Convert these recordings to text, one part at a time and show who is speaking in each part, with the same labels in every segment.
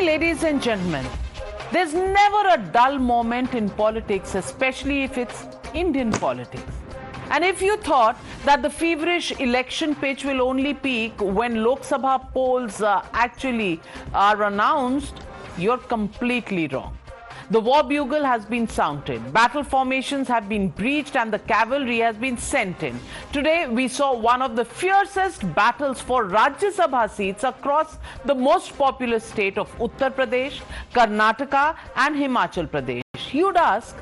Speaker 1: evening, ladies and gentlemen. There's never a dull moment in politics, especially if it's Indian politics. And if you thought that the feverish election pitch will only peak when Lok Sabha polls actually are announced, you're completely wrong. The war bugle has been sounded, battle formations have been breached, and the cavalry has been sent in. Today, we saw one of the fiercest battles for Rajya Sabha seats across the most populous state of Uttar Pradesh, Karnataka, and Himachal Pradesh. You'd ask,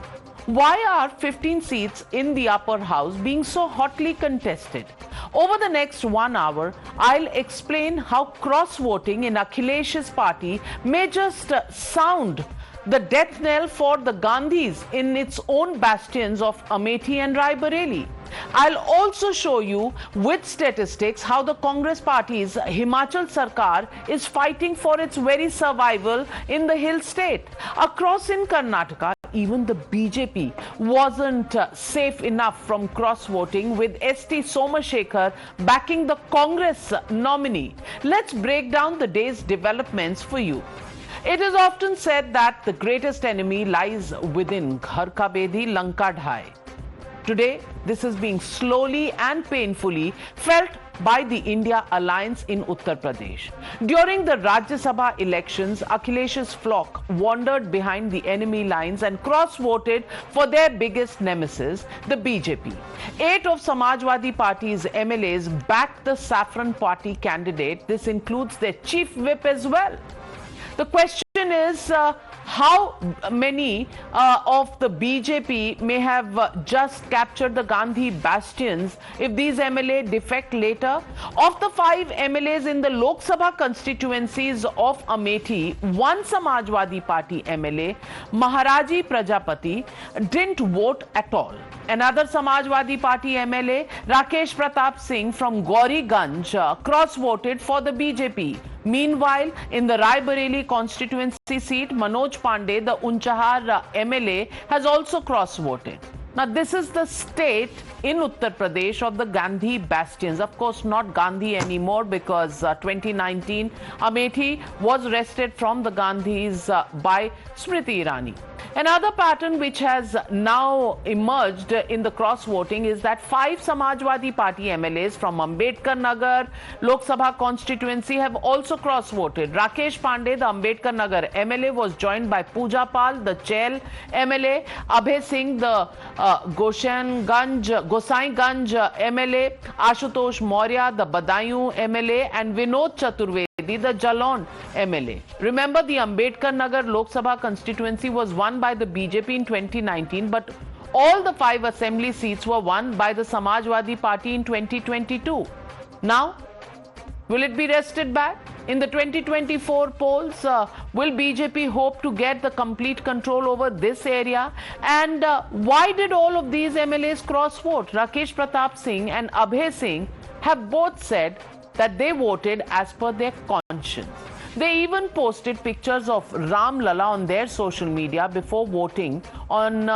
Speaker 1: why are 15 seats in the upper house being so hotly contested? Over the next 1 hour, I'll explain how cross-voting in Akhilesh's party may just sound the death knell for the Gandhis in its own bastions of Amethi and Raebareli. I'll also show you with statistics how the Congress party's Himachal Sarkar is fighting for its very survival in the hill state. Across in Karnataka, even the BJP wasn't safe enough from cross-voting, with S.T. Somashekar backing the Congress nominee. Let's break down the day's developments for you. It is often said that the greatest enemy lies within. Ghar ka bedhi lanka dhai. Today, this is being slowly and painfully felt by the India Alliance in Uttar Pradesh. During the Rajya Sabha elections, Akhilesh's flock wandered behind the enemy lines and cross-voted for their biggest nemesis, the BJP. 8 of Samajwadi Party's MLAs backed the Saffron Party candidate. This includes their chief whip as well. The question is how many of the BJP may have just captured the Gandhi bastions if these MLA defect later. Of the 5 MLAs in the Lok Sabha constituencies of Amethi, one Samajwadi Party MLA, Maharaji Prajapati, didn't vote at all. Another Samajwadi Party MLA, Rakesh Pratap Singh from Gauriganj, cross-voted for the BJP. Meanwhile, in the Raebareli constituency seat, Manoj Pandey, the Unchahar MLA, has also cross-voted. Now, this is the state in Uttar Pradesh of the Gandhi bastions. Of course, not Gandhi anymore, because 2019, Amethi was wrested from the Gandhis by Smriti Irani. Another pattern which has now emerged in the cross-voting is that 5 Samajwadi Party MLAs from Ambedkar Nagar Lok Sabha constituency have also cross-voted. Rakesh Pandey, the Ambedkar Nagar MLA, was joined by Pooja Pal, the Chail MLA, Abhay Singh, the Gosaiganj MLA, Ashutosh Maurya, the Badaयूं MLA, and Vinod Chaturvedi, the Jalon MLA. Remember, the Ambedkar Nagar Lok Sabha constituency was won by the BJP in 2019, but all the 5 assembly seats were won by the Samajwadi Party in 2022. Now, will it be wrested back? In the 2024 polls, will BJP hope to get the complete control over this area? And why did all of these MLAs cross-vote? Rakesh Pratap Singh and Abhay Singh have both said that they voted as per their conscience. They even posted pictures of Ram Lala on their social media before voting on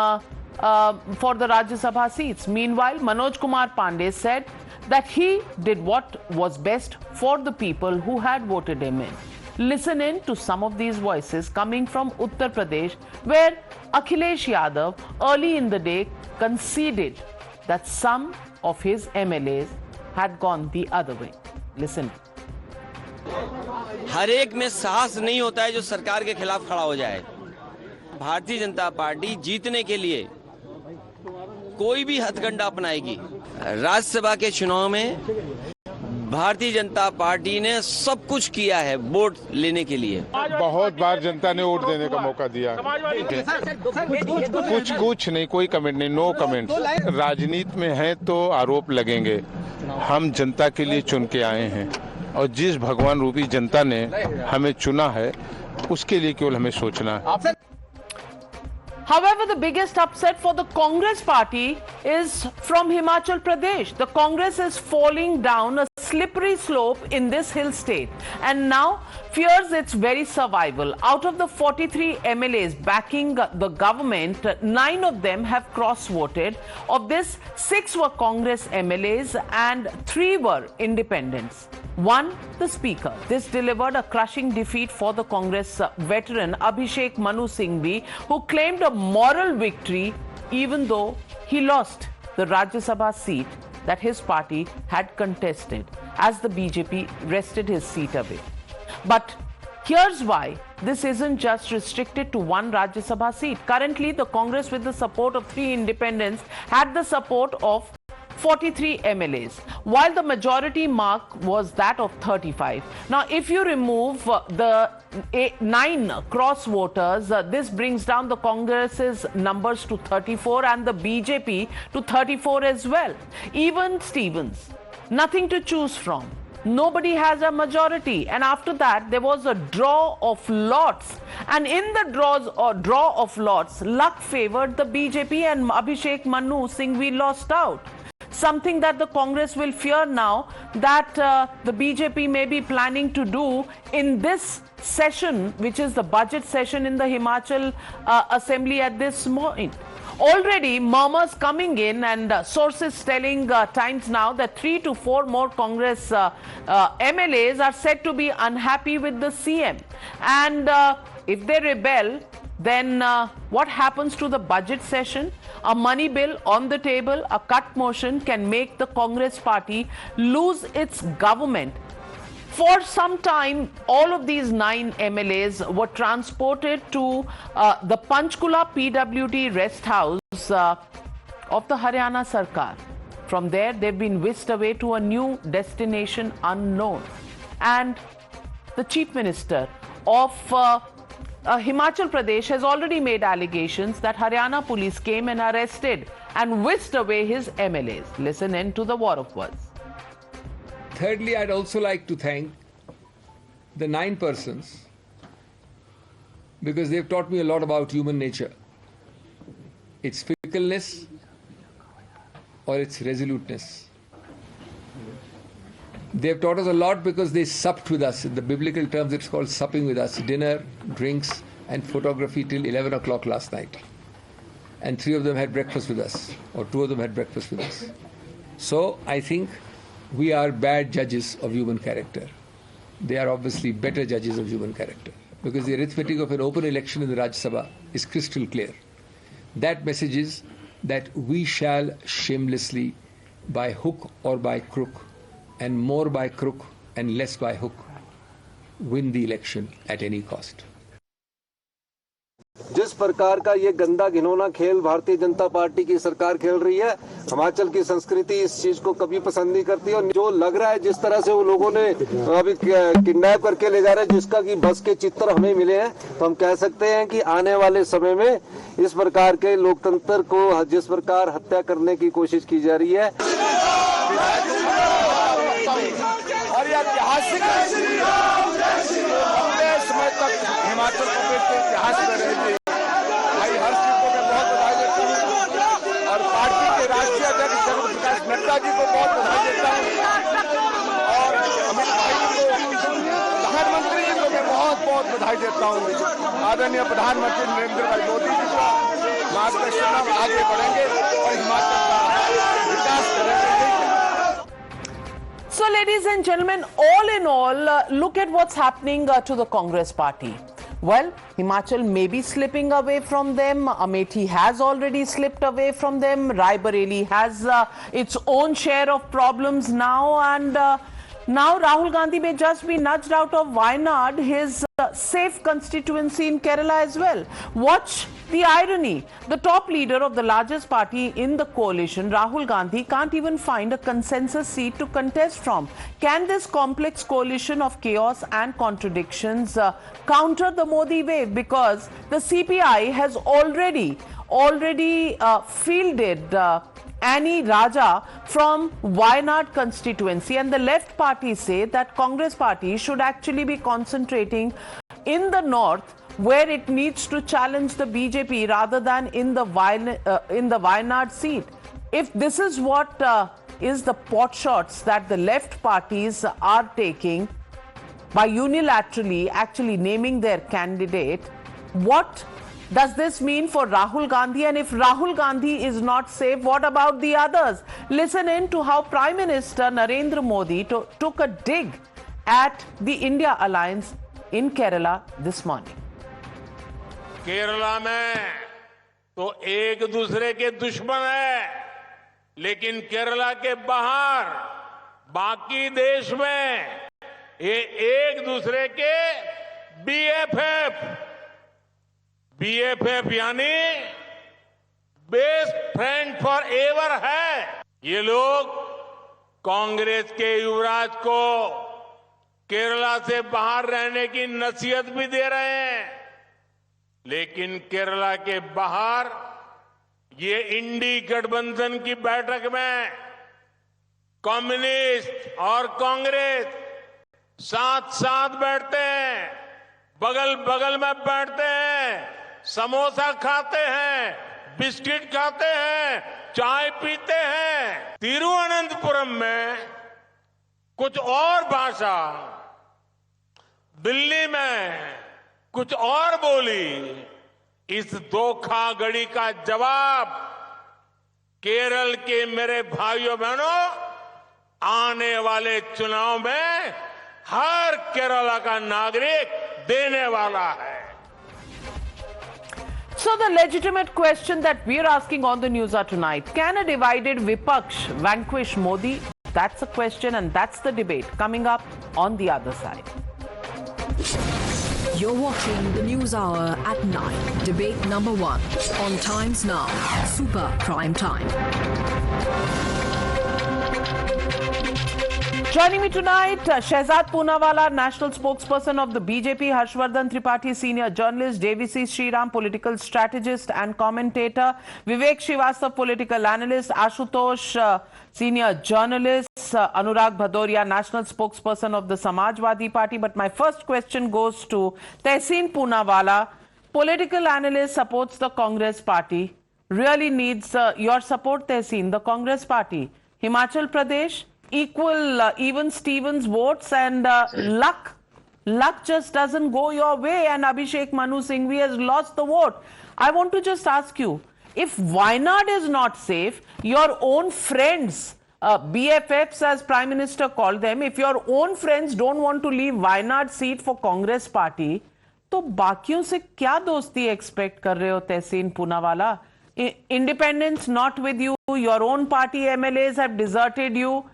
Speaker 1: for the Rajya Sabha seats. Meanwhile, Manoj Kumar Pandey said that he did what was best for the people who had voted him in. Listen in to some of these voices coming from Uttar Pradesh, where Akhilesh Yadav early in the day conceded that some of his MLAs had gone the other way. Listen.
Speaker 2: हर एक में साहस नहीं होता है जो सरकार के खिलाफ खड़ा हो जाए। भारतीय जनता पार्टी जीतने के लिए कोई भी हथकंडा अपनाएगी। राज्यसभा के चुनाव में भारतीय जनता पार्टी ने सब कुछ किया है वोट लेने के लिए।
Speaker 3: बहुत बार जनता ने वोट देने का मौका दिया। कुछ नहीं, कोई कमेंट नहीं, नो कमेंट। राजनीति में है तो आरोप लगेंगे। हम जनता के लिए चुन के आए हैं और जिस भगवान रूपी जनता ने हमें चुना है उसके लिए केवल हमें सोचना है।
Speaker 1: However, the biggest upset for the Congress party is from Himachal Pradesh. The Congress is falling down a slippery slope in this hill state. And now, fears its very survival. Out of the 43 MLAs backing the government, 9 of them have cross-voted. Of this, 6 were Congress MLAs and 3 were independents. 1, the Speaker. This delivered a crushing defeat for the Congress veteran Abhishek Manu Singhvi, who claimed a moral victory even though he lost the Rajya Sabha seat that his party had contested as the BJP wrested his seat away. But here's why this isn't just restricted to one Rajya Sabha seat. Currently, the Congress, with the support of 3 independents, had the support of 43 MLAs, while the majority mark was that of 35. Now, if you remove the 9 cross voters, this brings down the Congress's numbers to 34 and the BJP to 34 as well. Even Stevens, nothing to choose from. Nobody has a majority, and after that there was a draw of lots, and in the draw of lots, luck favored the BJP and Abhishek Manu Singhvi lost out. Something that the Congress will fear now, that the BJP may be planning to do in this session, which is the budget session in the Himachal Assembly at this moment. Already murmurs coming in, and sources telling Times Now that 3 to 4 more Congress MLAs are said to be unhappy with the CM. And if they rebel, then what happens to the budget session? A money bill on the table, a cut motion can make the Congress party lose its government. For some time, all of these 9 MLAs were transported to the Panchkula PWD rest house of the Haryana Sarkar. From there, they've been whisked away to a new destination unknown. And the Chief Minister of Himachal Pradesh has already made allegations that Haryana police came and arrested and whisked away his MLAs. Listen in to the war of words.
Speaker 4: Thirdly, I'd also like to thank the 9 persons, because they've taught me a lot about human nature, its fickleness or its resoluteness. They've taught us a lot because they supped with us. In the biblical terms, it's called supping with us. Dinner, drinks, and photography till 11 o'clock last night. And 3 of them had breakfast with us, or 2 of them had breakfast with us. So I think we are bad judges of human character. They are obviously better judges of human character, because the arithmetic of an open election in the Rajya Sabha is crystal clear. That message is that we shall shamelessly, by hook or by crook, and more by crook and less by hook, win the election at any cost.
Speaker 5: जिस प्रकार का ये गंदा घिनौना खेल Bharatiya Janata party की सरकार खेल रही है, हिमाचल की संस्कृति इस चीज को कभी पसंद नहीं करती। और जो लग रहा है जिस तरह से वो लोगों ने अभी किडनैप करके ले जा रहे हैं, जिसका कि बस के चित्र हमें मिले हैं, तो हम कह सकते हैं कि आने वाले समय में इस प्रकार के लोकतंत्र को जिस प्रकार हत्या करने की कोशिश की जा रही है,
Speaker 6: और ये ऐतिहासिक लंबे समय तक हिमाचल प्रदेश के इतिहास में रहेगी। भाई हर्ष जी को मैं बहुत बधाई देता हूँ, और पार्टी के राष्ट्रीय अध्यक्ष जगत प्रकाश नड्डा जी को बहुत बधाई देता हूँ, और अमित भाई को, प्रधानमंत्री जी को मैं बहुत बहुत बधाई देता हूँ। आदरणीय प्रधानमंत्री नरेंद्र भाई मोदी जी को मार्गदर्शन में आगे बढ़ेंगे और हिमाचल का विकास करेंगे।
Speaker 1: So, ladies and gentlemen, all in all, look at what's happening to the Congress party. Well, Himachal may be slipping away from them. Amethi has already slipped away from them. Raebareli has its own share of problems now. And now Rahul Gandhi may just be nudged out of Wayanad, his safe constituency in Kerala as well. Watch the irony. The top leader of the largest party in the coalition, Rahul Gandhi, can't even find a consensus seat to contest from. Can this complex coalition of chaos and contradictions counter the Modi wave? Because the CPI has already fielded Annie Raja from Wayanad constituency, and the left party say that Congress party should actually be concentrating in the north, where it needs to challenge the BJP rather than in the Wayanad seat. If this is what is the pot shots that the left parties are taking, by unilaterally actually naming their candidate, what does this mean for Rahul Gandhi? And if Rahul Gandhi is not safe, what about the others? Listen in to how Prime Minister Narendra Modi took a dig at the India Alliance in Kerala this morning.
Speaker 6: Kerala में तो एक दूसरे के दुश्मन है, लेकिन केरला के बाहर बाकी देश में ये एक दूसरे के बीएफएफ यानी बेस्ट फ्रेंड फॉर एवर है। ये लोग कांग्रेस के युवराज को केरला से बाहर रहने की नसीहत भी दे रहे हैं, लेकिन केरला के बाहर ये इंडी गठबंधन की बैठक में कम्युनिस्ट और कांग्रेस साथ साथ बैठते हैं, बगल बगल में बैठते हैं, समोसा खाते हैं, बिस्किट खाते हैं, चाय पीते हैं। तिरुवनंतपुरम में कुछ और भाषा, दिल्ली में कुछ और बोली। इस धोखाधड़ी का जवाब केरल के मेरे भाइयों बहनों आने वाले चुनाव में हर केरला का नागरिक देने वाला है।
Speaker 1: So the legitimate question that we are asking on the news are tonight, can a divided Vipaksh vanquish Modi? That's a question and that's the debate coming up on the other side.
Speaker 7: You're watching the News Hour at 9. Debate number 1 on Times Now. Super Prime Time.
Speaker 1: Joining me tonight, Shehzad Poonawalla, national spokesperson of the BJP, Harshvardhan Tripathi, senior journalist, JVC Sriram, political strategist and commentator, Vivek Srivastava, political analyst, Ashutosh, senior journalist, Anurag Bhadoria, national spokesperson of the Samajwadi Party. But my first question goes to Tehseen Poonawalla, political analyst, supports the Congress Party, really needs your support, Tehseen, the Congress Party. Himachal Pradesh, equal even Stevens votes and luck just doesn't go your way, and Abhishek Manu Singhvi has lost the vote. I want to just ask you, if Wayanad is not safe, your own friends, BFFs as Prime Minister called them, if your own friends don't want to leave Wayanad seat for Congress Party, तो बाकियों से क्या दोस्ती expect कर रहे हो तहसीन Poonawalla? Independents not with you, your own party MLAs have deserted you.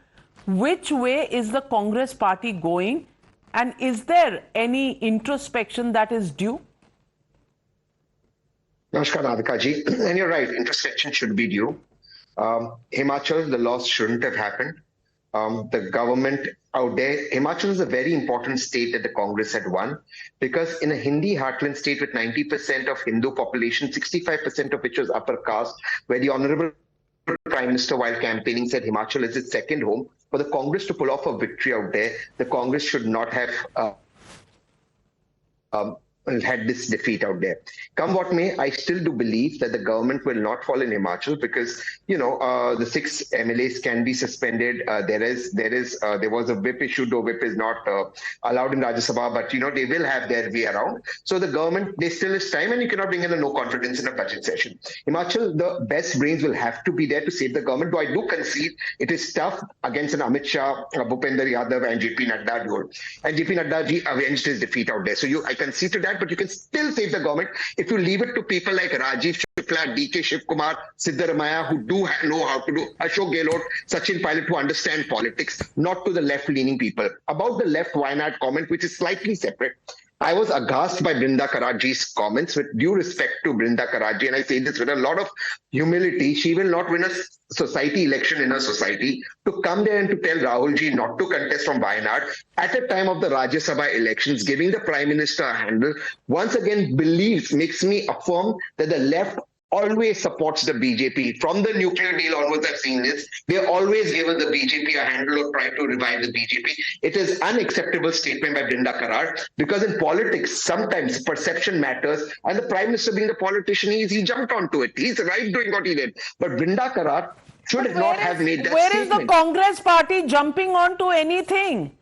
Speaker 1: Which way is the Congress Party going, and is there any introspection that is due?
Speaker 8: Namaskar, Radhika ji. And you're right, introspection should be due. Himachal, the loss shouldn't have happened. The government out there, Himachal is a very important state that the Congress had won, because in a Hindi heartland state with 90% of Hindu population, 65% of which was upper caste, where the Honorable Prime Minister, while campaigning, said Himachal is its second home. For the Congress to pull off a victory out there, the Congress should not have had this defeat out there. Come what may, I still do believe that the government will not fall in Himachal, because the 6 MLAs can be suspended. There was a whip issue, though whip is not allowed in Rajya Sabha, but they will have their way around. So the government, there still is time, and you cannot bring in a no confidence in a budget session. Himachal, the best brains will have to be there to save the government. Though I do concede it is tough against an Amit Shah, Bhupender Yadav, and JP Nadda duel. And JP Nadda ji avenged his defeat out there. So I concede to that. But you can still save the government if you leave it to people like Rajiv Shukla, DK Shivkumar, Siddaramaiah, who do know how to do, Ashok Gehlot, Sachin Pilot, who understand politics, not to the left-leaning people. About the left Wayanad comment, which is slightly separate, I was aghast by Brinda Karaji's comments. With due respect to Brinda Karaji, and I say this with a lot of humility, she will not win a society election in her society. To come there and to tell Rahulji not to contest from Wayanad at a time of the Rajya Sabha elections, giving the Prime Minister a handle, once again makes me affirm that the left always supports the BJP. From the nuclear deal onwards, I've seen this. They've always given the BJP a handle or tried to revive the BJP. It is unacceptable statement by Brinda Karar, because in politics, sometimes perception matters, and the Prime Minister, being the politician he jumped onto it. He's right doing what he did. But Brinda Karar should not have made that statement.
Speaker 1: Where is the Congress Party jumping onto anything?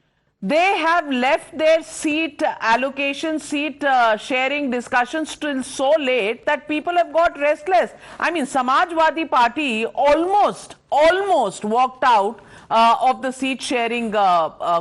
Speaker 1: they have left their seat allocation, seat sharing discussions till so late that people have got restless. I mean, Samajwadi Party almost walked out of the seat sharing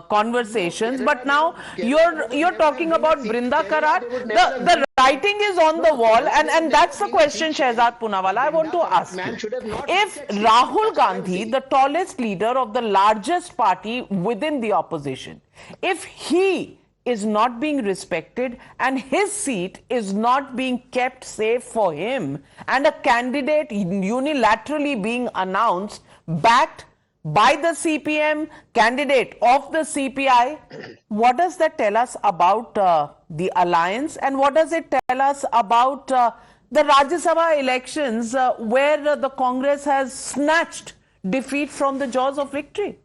Speaker 1: conversations, but now you're talking about Brinda Karat. The writing is on the wall, and that's the question, Shehzad Poonawalla, I want to ask you. If Rahul Gandhi, the tallest leader of the largest party within the opposition, if he is not being respected and his seat is not being kept safe for him, and a candidate unilaterally being announced, backed by the CPM, candidate of the CPI, what does that tell us about the alliance, and what does it tell us about the Rajya Sabha elections where the Congress has snatched defeat from the jaws of victory?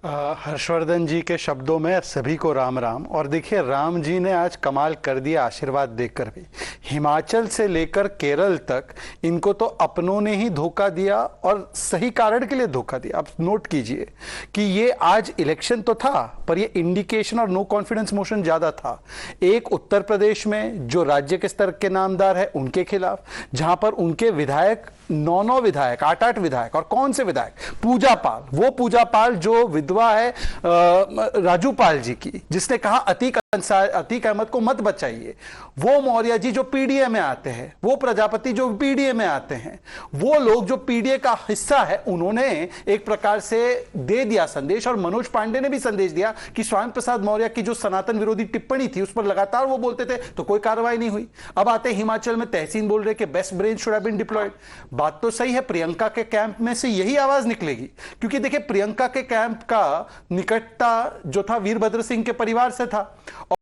Speaker 9: Harshvardhan जी के शब्दों में सभी को राम राम। और देखिए, राम जी ने आज कमाल कर दिया आशीर्वाद देकर भी। हिमाचल से लेकर केरल तक इनको तो अपनों ने ही धोखा दिया, और सही कारण के लिए धोखा दिया। आप नोट कीजिए कि ये आज इलेक्शन तो था, पर ये इंडिकेशन और नो कॉन्फिडेंस मोशन ज्यादा था। एक उत्तर प्रदेश में जो राज्य के स्तर के नामदार है उनके खिलाफ, जहां पर उनके विधायक 9 विधायक, 8 विधायक, और कौन से विधायक, पूजा पाल, वो पूजा पाल जो विधवा है राजू पाल जी की, जिसने कहा अतीक अहमद को मत बचाइए, वो मौर्य जी जो पीडीए में आते हैं, वो प्रजापति जो पीडीए में आते हैं, वो लोग जो पीडीए का हिस्सा है, उन्होंने एक प्रकार से दे दिया संदेश। और मनोज पांडे ने भी संदेश दिया कि स्वामी प्रसाद मौर्य की जो सनातन विरोधी टिप्पणी थी उस पर लगातार वो बोलते थे, तो कोई कार्रवाई नहीं हुई। अब आते हिमाचल में तहसीन बोल रहे कि best brain should have been deployed. बात तो सही है, प्रियंका के कैंप में से यही आवाज निकलेगी, क्योंकि देखिए प्रियंका के कैंप का निकटता जो था वीरभद्र सिंह के परिवार से था,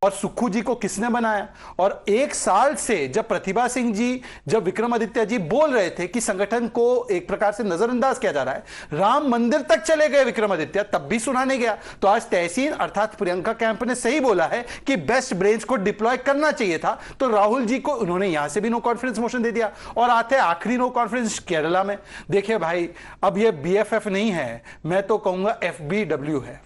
Speaker 9: और सुक्खू जी को किसने बनाया। और एक साल से जब प्रतिभा सिंह जी, जब विक्रमादित्य जी बोल रहे थे कि संगठन को एक प्रकार से नजरअंदाज किया जा रहा है, राम मंदिर तक चले गए विक्रमादित्य, तब भी सुना नहीं गया। तो आज तहसीन अर्थात प्रियंका कैंप ने सही बोला है कि बेस्ट ब्रेन्स को डिप्लॉय करना चाहिए था, तो राहुल जी को उन्होंने यहां से भी नो कॉन्फिडेंस मोशन दे दिया। और आते आखिरी नो कॉन्फिडेंस केरला में। देखिए भाई, अब ये BFF नहीं है, मैं तो कहूंगा FBW है,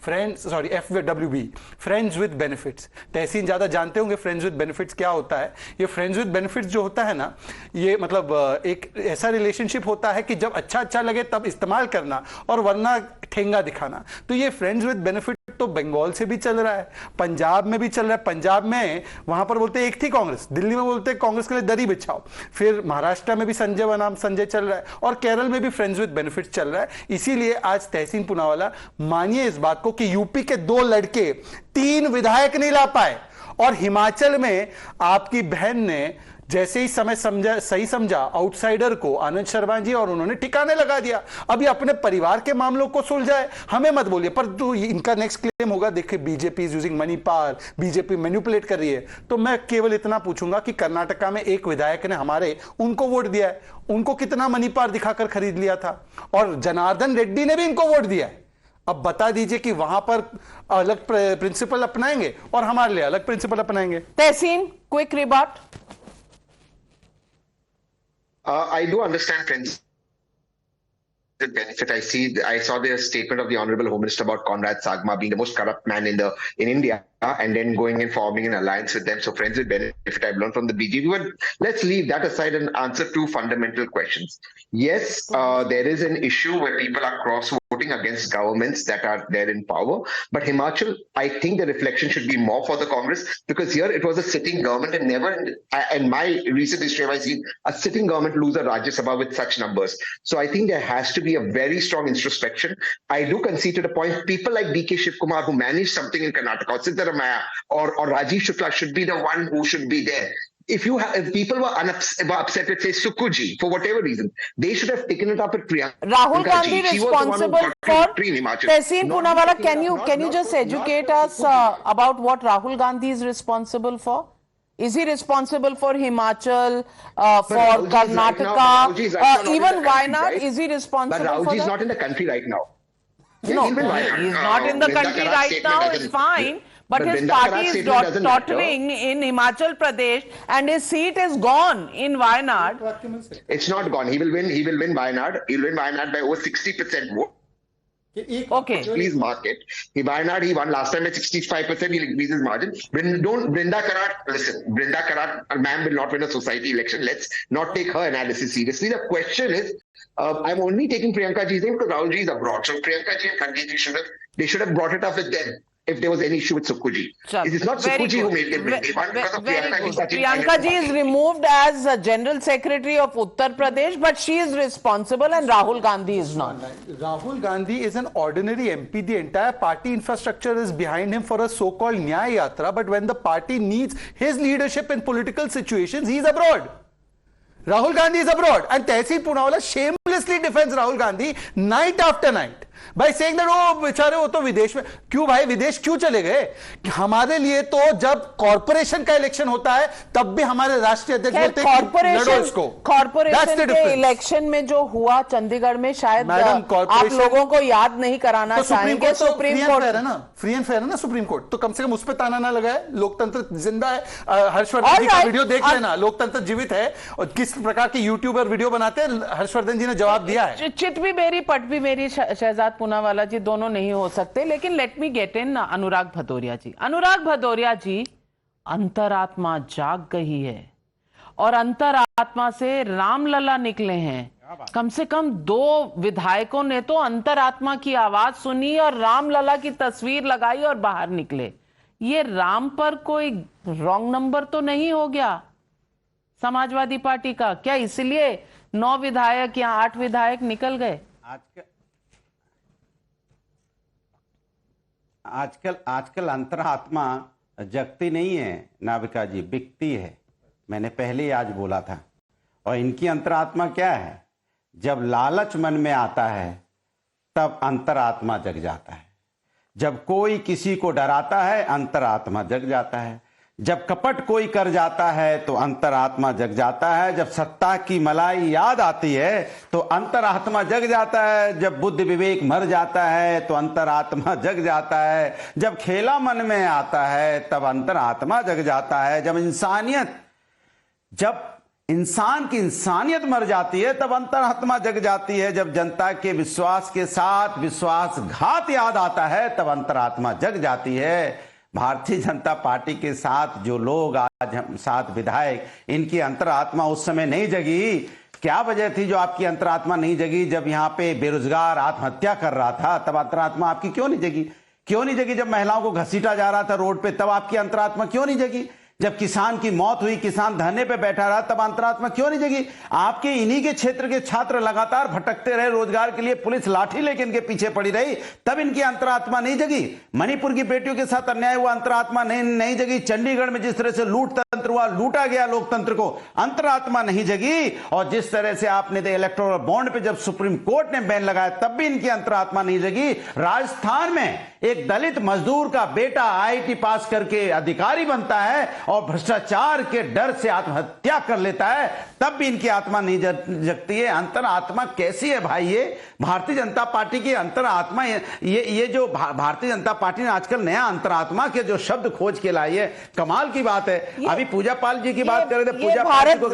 Speaker 9: FWB, फ्रेंड्स विद बेनिफिट्स। तहसीन ज्यादा जानते होंगे फ्रेंड्स विद बेनिफिट्स क्या होता है। ये फ्रेंड्स विद बेनिफिट्स जो होता है ना, ये मतलब एक ऐसा रिलेशनशिप होता है कि जब अच्छा लगे तब इस्तेमाल करना, और वरना ठेंगा दिखाना। तो ये फ्रेंड्स विद बेनिफिट तो बंगाल से भी चल रहा है, पंजाब में भी चल रहा है। पंजाब में वहां पर बोलते एक थी कांग्रेस, दिल्ली में बोलते कांग्रेस के लिए दरी बिछाओ, फिर महाराष्ट्र में भी संजय बनाम संजय चल रहा है, और केरल में भी फ्रेंड्स विद बेनिफिट्स चल रहा है। इसीलिए आज तहसीन पूनावाला मानिए इस बात को कि यूपी के 2 लड़के 3 विधायक नहीं ला पाए, और हिमाचल में आपकी बहन ने जैसे ही समय सही समझा आउटसाइडर को, आनंद शर्मा जी, और उन्होंने ठिकाने लगा दिया। अभी अपने परिवार के मामलों को सुलझाए, हमें मत बोलिए। पर तो इनका नेक्स्ट क्लेम होगा, देखिए BJP is using money power, BJP manipulate कर रही है। तो मैं केवल इतना पूछूंगा कि कर्नाटका में एक विधायक ने हमारे उनको वोट दिया है, उनको कितना मनी पावर दिखाकर खरीद लिया था, और जनार्दन रेड्डी ने भी इनको वोट दिया है। अब बता दीजिए कि वहां पर अलग प्रिंसिपल अपनाएंगे और हमारे लिए अलग प्रिंसिपल अपनाएंगे।
Speaker 1: तहसीन, quick रिबाट।
Speaker 8: I do understand friends with benefit. I saw the statement of the Honorable Home Minister about Conrad Sagma being the most corrupt man in India, and then going and forming an alliance with them. So friends with benefit, I've learned from the BJP. But let's leave that aside and answer 2 fundamental questions. Yes, there is an issue where people are cross-voting against governments that are there in power. But Himachal, I think the reflection should be more for the Congress, because here it was a sitting government, and never in my recent history have I seen a sitting government lose a Rajya Sabha with such numbers. So I think there has to be a very strong introspection. I do concede to the point, people like DK Shivkumar, who managed something in Karnataka, or Siddaramaiah or Rajiv Shukla should be the one who should be there. If people were upset with, say, Sukuji, for whatever reason, they should have taken it up with Priyanka.
Speaker 1: Rahul Gandhi responsible for Tehseen Poonawalla. Can you just educate us about what Rahul Gandhi is responsible for? Is he responsible for Himachal, for Karnataka, even Wayanad? Is he responsible for that?
Speaker 8: But Rahul is not in the country right now.
Speaker 1: No, he's not in the country right now. It's fine. But his party is tottering in Himachal Pradesh, and his seat is gone in Wayanad.
Speaker 8: It's not gone. He will win Wayanad. He'll win Wayanad by over 60% vote.
Speaker 1: Okay.
Speaker 8: Please mark it. Wayanad, he won last time at 65%. He'll increase his margin. Brinda Karat, listen, Brinda Karat, a man will not win a society election. Let's not take her analysis seriously. The question is, I'm only taking Priyanka Ji's name because Rahul Ji is abroad. So Priyanka Ji and Sanjay Ji they should have brought it up with them if there was any issue with Sukhu Ji. It is not Sukhu Ji who made them win. They won because of Priyanka Ji.
Speaker 1: Priyanka Ji is removed as General Secretary of Uttar Pradesh, but she is responsible and Rahul Gandhi is not.
Speaker 9: Rahul Gandhi is an ordinary MP. The entire party infrastructure is behind him for a so-called Nyaya Yatra. But when the party needs his leadership in political situations, he is abroad. Rahul Gandhi is abroad. And Tehsil Poonawalla shamelessly defends Rahul Gandhi night after night by saying that oh बेचारे वो तो विदेश में क्यों भाई विदेश क्यों चले गए हमारे लिए तो जब कॉर्पोरेशन का इलेक्शन होता है तब भी हमारे राष्ट्रीय अध्यक्ष बोलते हैं
Speaker 1: कॉर्पोरेशन के इलेक्शन में जो हुआ चंडीगढ़ में शायद आप लोगों को याद नहीं कराना चाहेंगे सुप्रीम कोर्ट है ना
Speaker 9: फ्री एंड फेयर है ना सुप्रीम कोर्ट तो कम से कम उस पर ताना ना लगाए लोकतंत्र जिंदा है हर्षवर्धन जी का वीडियो देख लेना लोकतंत्र जीवित है और किस प्रकार के यूट्यूबर वीडियो बनाते हैं हर्षवर्धन जी ने जवाब दिया है
Speaker 1: चित भी मेरी पट भी मेरी शहजाद पूनावाला जी दोनों नहीं हो सकते लेकिन लेट मी गेट इन अनुराग भदौरिया जी अंतरात्मा जाग गई है और अंतरात्मा से रामलला निकले हैं कम से कम 2 विधायकों ने तो अंतरात्मा की आवाज सुनी और रामलला की तस्वीर लगाई और बाहर निकले ये राम पर कोई रॉन्ग नंबर तो नहीं हो गया समाजवादी पार्टी का क्या इसलिए 9 विधायक या 8 विधायक निकल गए
Speaker 10: आजकल अंतरात्मा जगती नहीं है नाविका जी बिकती है मैंने पहले ही आज बोला था और इनकी अंतरात्मा क्या है जब लालच मन में आता है तब अंतरात्मा जग जाता है जब कोई किसी को डराता है अंतरात्मा जग जाता है जब कपट कोई कर जाता है तो अंतरात्मा जग जाता है जब सत्ता की मलाई याद आती है तो अंतरात्मा जग जाता है जब बुद्धि विवेक मर जाता है तो अंतरात्मा जग जाता है जब खेला मन में आता है तब अंतरात्मा जग जाता है जब इंसान की इंसानियत मर जाती है तब अंतरात्मा जग जाती है जब जनता के विश्वास के साथ विश्वासघात याद आता है तब अंतरात्मा जग जाती है भारतीय जनता पार्टी के साथ जो लोग आज हम 7 विधायक इनकी अंतरात्मा उस समय नहीं जगी क्या वजह थी जो आपकी अंतरात्मा नहीं जगी जब यहाँ पे बेरोजगार आत्महत्या कर रहा था तब अंतरात्मा आपकी क्यों नहीं जगी जब महिलाओं को घसीटा जा रहा था रोड पे तब आपकी अंतरात्मा क्यों नहीं जगी जब किसान की मौत हुई किसान धरने पे बैठा रहा तब अंतरात्मा क्यों नहीं जगी आपके इन्हीं के क्षेत्र के छात्र लगातार भटकते रहे रोजगार के लिए पुलिस लाठी लेके इनके पीछे पड़ी रही तब इनकी अंतरात्मा नहीं जगी मणिपुर की बेटियों के साथ अन्याय हुआ अंतरात्मा नहीं जगी चंडीगढ़ में जिस तरह से लूट तंत्र हुआ लूटा गया लोकतंत्र को अंतरात्मा नहीं जगी और जिस तरह से आपने इलेक्टोरल बॉन्ड पे जब सुप्रीम कोर्ट ने बैन लगाया तब भी इनकी अंतरात्मा नहीं जगी राजस्थान में एक दलित मजदूर का बेटा आईआईटी पास करके अधिकारी बनता है और भ्रष्टाचार के डर से आत्महत्या कर लेता है तब भी इनकी आत्मा नहीं जगती है अंतरात्मा कैसी है भाई ये भारतीय जनता पार्टी की अंतरात्मा ये जो भारतीय जनता पार्टी ने आजकल नया अंतरात्मा के जो शब्द खोज के लाई है कमाल की बात है अभी पूजा पाल जी की बात कर रहे थे पूजा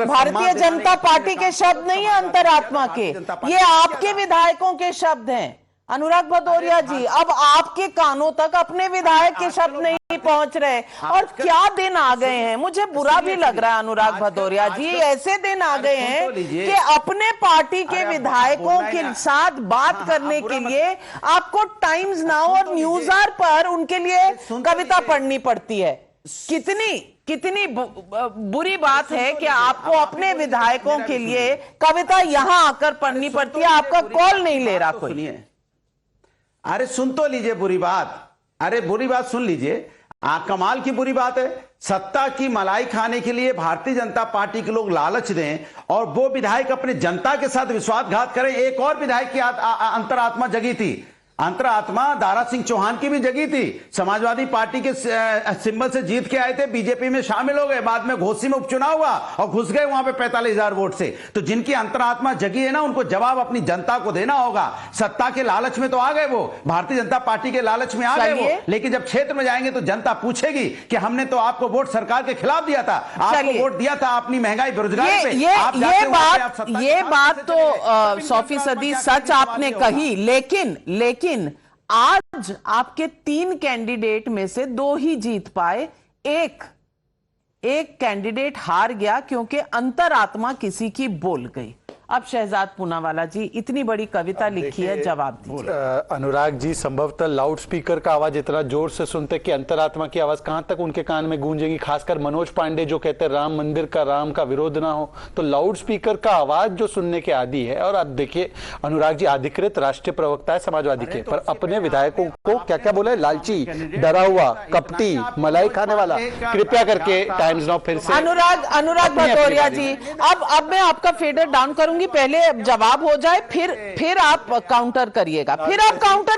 Speaker 1: भारतीय जनता पार्टी के शब्द नहीं है अंतरात्मा के ये आपके विधायकों के शब्द हैं अनुराग भदौरिया जी अब आपके कानों तक अपने विधायक के शब्द नहीं पहुंच रहे और क्या दिन आ गए हैं मुझे बुरा भी लग रहा है अनुराग भदौरिया जी ऐसे दिन आ गए हैं कि अपने पार्टी के विधायकों के साथ बात करने के लिए आपको टाइम्स नाउ और न्यूज आवर पर उनके लिए कविता पढ़नी पड़ती है कितनी बुरी बात है कि आपको अपने विधायकों के लिए कविता यहां आकर पढ़नी पड़ती है आपका कॉल नहीं ले रहा कोई
Speaker 10: अरे सुन तो लीजिए बुरी बात सुन लीजिए कमाल की बुरी बात है सत्ता की मलाई खाने के लिए भारतीय जनता पार्टी के लोग लालच दें और वो विधायक अपने जनता के साथ विश्वासघात करें एक और विधायक की अंतरात्मा जगी थी अंतरात्मा दारा सिंह चौहान की भी जगी थी समाजवादी पार्टी के सिंबल से जीत के आए थे बीजेपी में शामिल हो गए बाद में घोसी में उपचुनाव हुआ और घुस गए वहां पे 45,000 वोट से तो जिनकी अंतरात्मा जगी है ना उनको जवाब अपनी जनता को देना होगा सत्ता के लालच में तो आ गए वो भारतीय जनता पार्टी के लालच में आ गए वो लेकिन जब क्षेत्र में जाएंगे तो जनता पूछेगी कि हमने तो आपको वोट सरकार के खिलाफ दिया था आपको वोट दिया था अपनी महंगाई बेरोजगारी पे
Speaker 1: ये बात तो 100% सच आपने कही लेकिन लेकिन आज आपके 3 कैंडिडेट में से 2 ही जीत पाए, एक कैंडिडेट हार गया क्योंकि अंतरात्मा किसी की बोल गई। अब शहजाद पूनावाला जी, इतनी बड़ी कविता लिखी है, जवाब दीजिए।
Speaker 9: अनुराग जी, संभवतः लाउड स्पीकर का आवाज इतना जोर से सुनते कि अंतरात्मा की आवाज कहां तक उनके कान में गूंजेगी। खासकर मनोज पांडे जो कहते हैं राम मंदिर का राम का विरोध ना हो, तो लाउड स्पीकर का आवाज जो सुनने के आदी है। और आप देखिए अनुराग जी अधिकृत राष्ट्रीय प्रवक्ता है समाजवादी के, पर अपने विधायकों को क्या क्या बोला है, लालची, डरा हुआ, कपटी, मलाई खाने वाला। कृपया करके टाइम्स नाउ फिर से
Speaker 1: अनुराग भदौरिया जी, अब मैं आपका फेडर डाउन करूंगी, पहले जवाब हो जाए, फिर आप काउंटर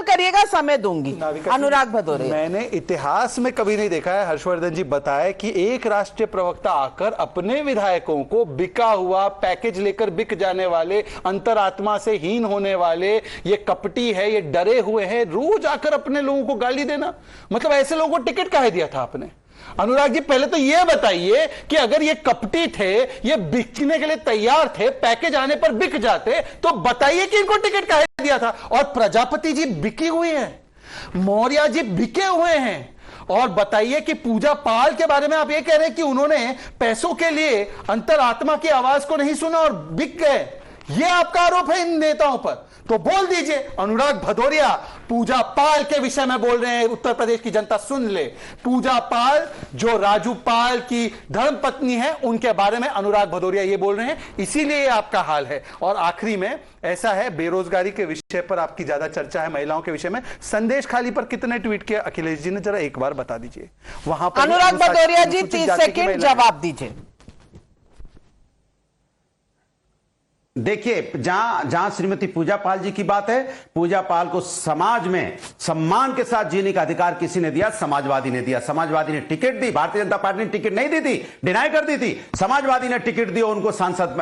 Speaker 1: करिएगा, समय दूंगी। अनुराग भदौरिया,
Speaker 9: मैंने इतिहास में कभी नहीं देखा है, हर्षवर्धन जी बताए कि एक राष्ट्रीय प्रवक्ता आकर अपने विधायकों को बिका हुआ पैकेज लेकर बिक जाने वाले, अंतरात्मा से हीन होने वाले, ये कपटी है, ये डरे हुए हैं, रोज आकर अपने लोगों को गाली देना। मतलब ऐसे लोगों को टिकट काहे दिया था आपने? अनुराग जी पहले तो यह बताइए कि अगर ये कपटी थे, ये बिकने के लिए तैयार थे, पैकेज आने पर बिक जाते, तो बताइए कि इनको टिकट काहे दिया था। और प्रजापति जी बिकी हुई हैं, मौर्य जी बिके हुए हैं, और बताइए कि पूजा पाल के बारे में आप ये कह रहे हैं कि उन्होंने पैसों के लिए अंतरात्मा की आवाज को नहीं सुना और बिक गए। यह आपका आरोप है इन नेताओं पर, तो बोल दीजिए। अनुराग भदौरिया पूजा पाल के विषय में बोल रहे हैं, उत्तर प्रदेश की जनता सुन ले। पूजा पाल जो राजू पाल की धर्मपत्नी है, उनके बारे में अनुराग भदौरिया ये बोल रहे हैं, इसीलिए ये आपका हाल है। और आखिरी में ऐसा है, बेरोजगारी के विषय पर आपकी ज्यादा चर्चा है, महिलाओं के विषय में संदेश खाली पर कितने ट्वीट किए अखिलेश जी ने, जरा एक बार बता दीजिए। वहां पर
Speaker 1: अनुराग भदौरिया जी 30 सेकंड जवाब दीजिए।
Speaker 10: देखिए, जहां श्रीमती पूजा पाल जी की बात है, पूजा पाल को समाज में सम्मान के साथ जीने का अधिकार किसी ने दिया? समाजवादी ने दिया। समाजवादी ने टिकट दी, भारतीय जनता पार्टी ने टिकट नहीं दी थी, डिनाई कर दी थी। समाजवादी ने टिकट दिया, उनको सांसद,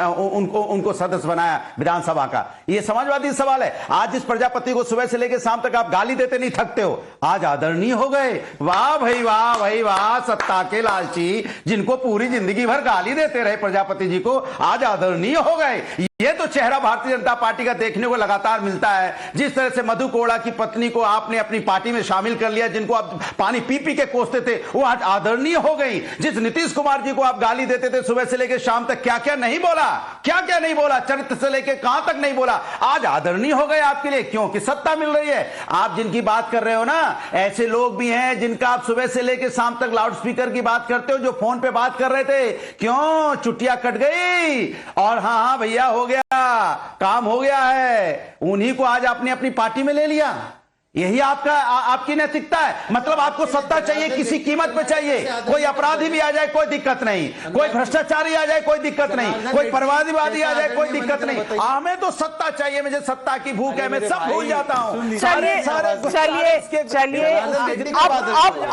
Speaker 10: उनको सदस्य बनाया विधानसभा का। यह समाजवादी सवाल है। आज जिस प्रजापति को सुबह से लेकर शाम तक आप गाली देते नहीं थकते हो, आज आदरणीय हो गए। वाह भाई वाह भाई वाह, सत्ता के लालची जिनको पूरी जिंदगी भर गाली देते रहे प्रजापति जी को, आज आदरणीय हो गए। ये तो चेहरा भारतीय जनता पार्टी का देखने को लगातार मिलता है। जिस तरह से मधु कोड़ा की पत्नी को आपने अपनी पार्टी में शामिल कर लिया, जिनको आप पानी पी पी के कोसते थे, वो आज आदरणीय हो गई। जिस नीतीश कुमार जी को आप गाली देते थे सुबह से लेकर शाम तक, क्या क्या नहीं बोला, क्या क्या नहीं बोला, चरित्र से लेकर कहां तक नहीं बोला, आज आदरणीय हो गए आपके लिए। क्योंकि सत्ता मिल रही है। आप जिनकी बात कर रहे हो ना, ऐसे लोग भी हैं जिनका आप सुबह से लेकर शाम तक लाउड स्पीकर की बात करते हो, जो फोन पे बात कर रहे थे, क्यों चुटिया कट गई और हाँ भैया हो गया, काम हो गया है, उन्हीं को आज आपने अपनी पार्टी में ले लिया। यही आपकी नैतिकता है। मतलब आपको सत्ता चाहिए, किसी कीमत पे चाहिए। कोई अपराधी भी आ जाए कोई दिक्कत नहीं, कोई भ्रष्टाचारी आ जाए कोई दिक्कत नहीं, कोई परवादीवादी आ जाए कोई दिक्कत नहीं। हमें तो सत्ता चाहिए, मुझे सत्ता की भूख है, मैं सब भूल जाता हूं।
Speaker 1: चलिए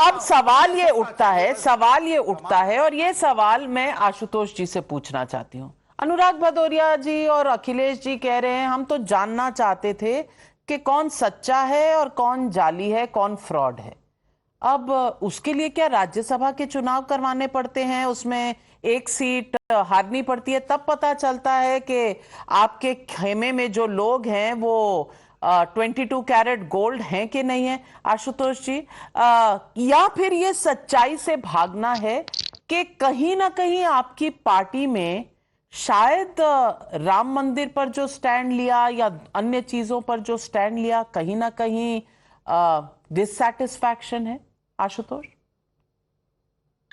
Speaker 1: अब सवाल ये उठता है और ये सवाल मैं आशुतोष जी से पूछना चाहती हूँ। अनुराग भदौरिया जी और अखिलेश जी कह रहे हैं, हम तो जानना चाहते थे कि कौन सच्चा है और कौन जाली है, कौन फ्रॉड है। अब उसके लिए क्या राज्यसभा के चुनाव करवाने पड़ते हैं, उसमें एक सीट हारनी पड़ती है, तब पता चलता है कि आपके खेमे में जो लोग हैं वो 22 कैरेट गोल्ड हैं कि नहीं है? आशुतोष जी, या फिर ये सच्चाई से भागना है कि कहीं ना कहीं आपकी पार्टी में शायद राम मंदिर पर जो स्टैंड लिया या अन्य चीजों पर जो स्टैंड लिया, कहीं ना कहीं डिससैटिस्फैक्शन है? आशुतोष,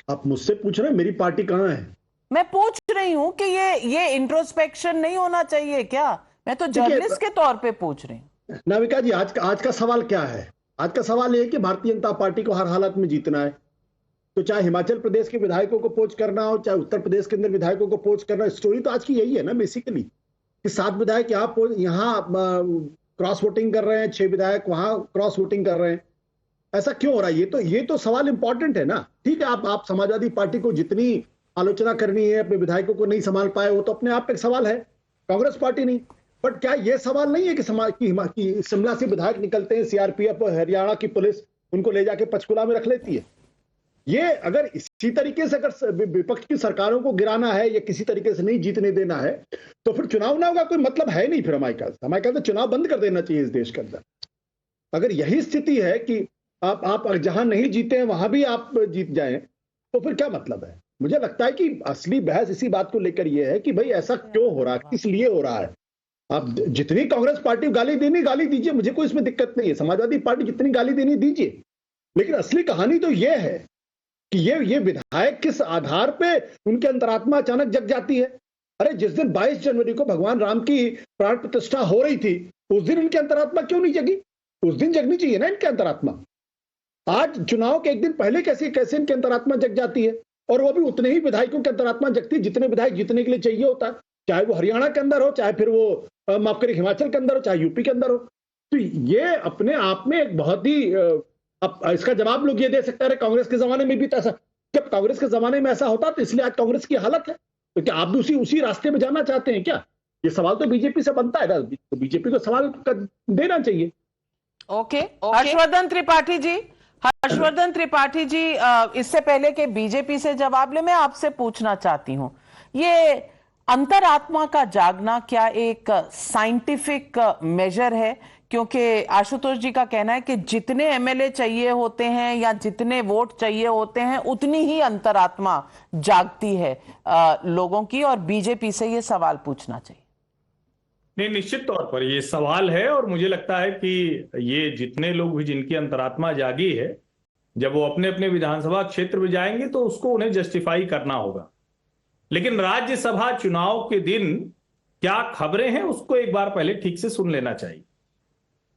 Speaker 11: आप मुझसे पूछ रहे हैं मेरी पार्टी कहां है?
Speaker 1: मैं पूछ रही हूं कि ये इंट्रोस्पेक्शन नहीं होना चाहिए क्या? मैं तो जर्नलिस्ट के तौर पे पूछ रही हूं।
Speaker 11: नाविका जी, आज का सवाल क्या है? आज का सवाल यह है कि भारतीय जनता पार्टी को हर हालत में जीतना है। तो चाहे हिमाचल प्रदेश के विधायकों को पोच करना हो, चाहे उत्तर प्रदेश के अंदर विधायकों को पोच करना, स्टोरी तो आज की यही है ना बेसिकली, कि 7 विधायक यहाँ क्रॉस वोटिंग कर रहे हैं, 6 विधायक वहां क्रॉस वोटिंग कर रहे हैं। ऐसा क्यों हो रहा है? ये तो सवाल इंपॉर्टेंट है ना। ठीक है, आप समाजवादी पार्टी को जितनी आलोचना करनी है, अपने विधायकों को नहीं संभाल पाए, वो तो अपने आप एक सवाल है, कांग्रेस पार्टी नहीं। बट क्या ये सवाल नहीं है कि शिमला से विधायक निकलते हैं, सीआरपीएफ और हरियाणा की पुलिस उनको ले जाके पंचकुला में रख लेती है? ये अगर इसी तरीके से अगर विपक्ष की सरकारों को गिराना है या किसी तरीके से नहीं जीतने देना है, तो फिर चुनाव ना होगा, कोई मतलब है नहीं। फिर हमारे ख्याल से चुनाव बंद कर देना चाहिए इस देश के अंदर। अगर यही स्थिति है कि आप जहां नहीं जीते हैं वहां भी आप जीत जाएं, तो फिर क्या मतलब है? मुझे लगता है कि असली बहस इसी बात को लेकर यह है कि भाई ऐसा क्यों हो रहा है, किस लिए हो रहा है। आप जितनी कांग्रेस पार्टी गाली देनी गाली दीजिए, मुझे कोई इसमें दिक्कत नहीं है। समाजवादी पार्टी जितनी गाली देनी दीजिए, लेकिन असली कहानी तो यह है कि ये विधायक किस आधार पे उनके अंतरात्मा अचानक जग जाती है। अरे जिस दिन 22 जनवरी को भगवान राम की प्राण प्रतिष्ठा हो रही थी, उस दिन इनकी अंतरात्मा क्यों नहीं जगी? उस दिन जगनी चाहिए ना इनकी अंतरात्मा। आज चुनाव के एक दिन पहले कैसे कैसे इनकी अंतरात्मा जग जाती है? और वो भी उतने ही विधायकों की अंतरात्मा जगती है जितने विधायक जीतने के लिए चाहिए होता है, चाहे वो हरियाणा के अंदर हो, चाहे फिर वो माफ करिए हिमाचल के अंदर हो, चाहे यूपी के अंदर हो। तो ये अपने आप में एक बहुत ही अब इसका जवाब लोग ये दे सकते हैं कांग्रेस के जमाने में भी तो ऐसा, जब कांग्रेस के जमाने में ऐसा होता तो इसलिए आज कांग्रेस की हालत है। तो क्या आप भी उसी रास्ते में जाना चाहते हैं क्या? ये सवाल तो बीजेपी से बनता है ना, तो बीजेपी को सवाल देना चाहिए।
Speaker 1: ओके। हर्षवर्धन त्रिपाठी जी, हर्षवर्धन त्रिपाठी जी, इससे पहले कि बीजेपी से जवाब ले, मैं आपसे पूछना चाहती हूं, ये अंतरात्मा का जागना क्या एक साइंटिफिक मेजर है? क्योंकि आशुतोष जी का कहना है कि जितने एमएलए चाहिए होते हैं या जितने वोट चाहिए होते हैं उतनी ही अंतरात्मा जागती है लोगों की, और बीजेपी से ये सवाल पूछना चाहिए।
Speaker 12: नहीं, निश्चित तौर पर ये सवाल है, और मुझे लगता है कि ये जितने लोग भी जिनकी अंतरात्मा जागी है, जब वो अपने अपने विधानसभा क्षेत्र में जाएंगे तो उसको उन्हें जस्टिफाई करना होगा। लेकिन राज्यसभा चुनाव के दिन क्या खबरें हैं उसको एक बार पहले ठीक से सुन लेना चाहिए।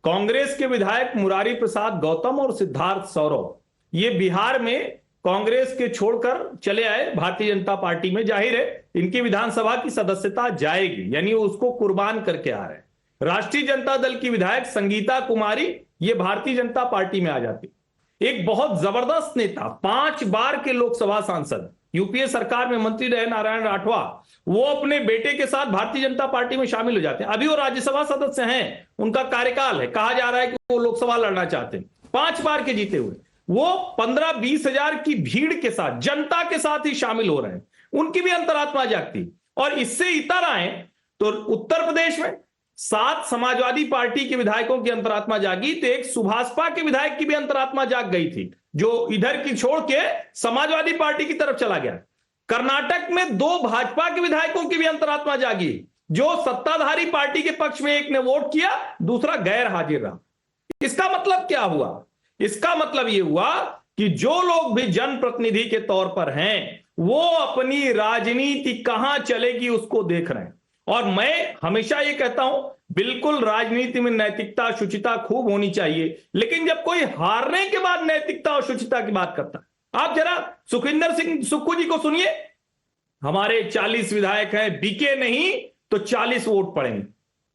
Speaker 12: कांग्रेस के विधायक मुरारी प्रसाद गौतम और सिद्धार्थ सौरभ ये बिहार में कांग्रेस के छोड़कर चले आए भारतीय जनता पार्टी में। जाहिर है इनकी विधानसभा की सदस्यता जाएगी, यानी वो उसको कुर्बान करके आ रहे हैं। राष्ट्रीय जनता दल की विधायक संगीता कुमारी ये भारतीय जनता पार्टी में आ जाती। एक बहुत जबरदस्त नेता, 5 बार के लोकसभा सांसद, यूपीए सरकार में मंत्री रहे नारायण राठवा, वो अपने बेटे के साथ भारतीय जनता पार्टी में शामिल हो जाते हैं। अभी वो राज्यसभा सदस्य हैं, उनका कार्यकाल है, कहा जा रहा है कि वो लोकसभा लड़ना चाहते हैं। 5 बार के जीते हुए वो 15-20 हजार की भीड़ के साथ, जनता के साथ ही शामिल हो रहे हैं। उनकी भी अंतरात्मा जागती। और इससे इतर आए तो उत्तर प्रदेश में 7 समाजवादी पार्टी के विधायकों की अंतरात्मा जागी, तो एक सुभाषपा के विधायक की भी अंतरात्मा जाग गई थी, जो इधर की छोड़ के समाजवादी पार्टी की तरफ चला गया। कर्नाटक में 2 भाजपा के विधायकों की भी अंतरात्मा जागी, जो सत्ताधारी पार्टी के पक्ष में एक ने वोट किया, दूसरा गैर हाजिर रहा। इसका मतलब क्या हुआ? इसका मतलब यह हुआ कि जो लोग भी जनप्रतिनिधि के तौर पर हैं, वो अपनी राजनीति कहां चलेगी उसको देख रहे हैं। और मैं हमेशा ये कहता हूं, बिल्कुल राजनीति में नैतिकता शुचिता खूब होनी चाहिए, लेकिन जब कोई हारने के बाद नैतिकता और शुचिता की बात करता है, आप जरा सुखविंदर सिंह सुक्खू जी को सुनिए। हमारे 40 विधायक हैं, बिके नहीं तो 40 वोट पड़ेंगे।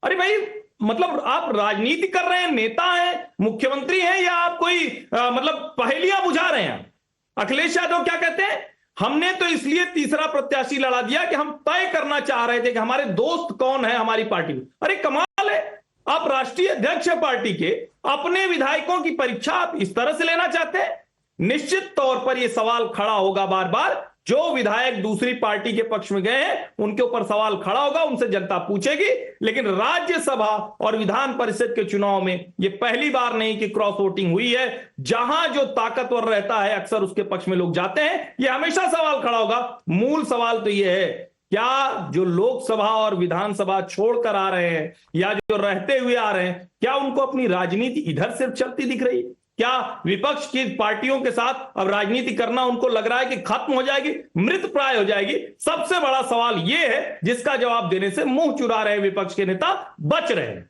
Speaker 12: अरे भाई, मतलब आप राजनीति कर रहे हैं, नेता हैं, मुख्यमंत्री हैं, या आप कोई मतलब पहेलियां बुझा रहे हैं? अखिलेश यादव क्या कहते हैं? हमने तो इसलिए तीसरा प्रत्याशी लड़ा दिया कि हम तय करना चाह रहे थे कि हमारे दोस्त कौन है हमारी पार्टी में। अरे कमाल है, आप राष्ट्रीय अध्यक्ष है पार्टी के, अपने विधायकों की परीक्षा आप इस तरह से लेना चाहते हैं? निश्चित तौर पर यह सवाल खड़ा होगा बार बार। जो विधायक दूसरी पार्टी के पक्ष में गए हैं उनके ऊपर सवाल खड़ा होगा, उनसे जनता पूछेगी। लेकिन राज्यसभा और विधान परिषद के चुनाव में यह पहली बार नहीं कि क्रॉस वोटिंग हुई है। जहां जो ताकतवर रहता है अक्सर उसके पक्ष में लोग जाते हैं, यह हमेशा सवाल खड़ा होगा। मूल सवाल तो यह है, क्या जो लोकसभा और विधानसभा छोड़कर आ रहे हैं या जो रहते हुए आ रहे हैं, क्या उनको अपनी राजनीति इधर सिर्फ चलती दिख रही है? क्या विपक्ष की पार्टियों के साथ अब राजनीति करना उनको लग रहा है कि खत्म हो जाएगी, मृत प्राय हो जाएगी? सबसे बड़ा सवाल यह है जिसका जवाब देने से मुंह चुरा रहे विपक्ष के नेता बच रहे हैं।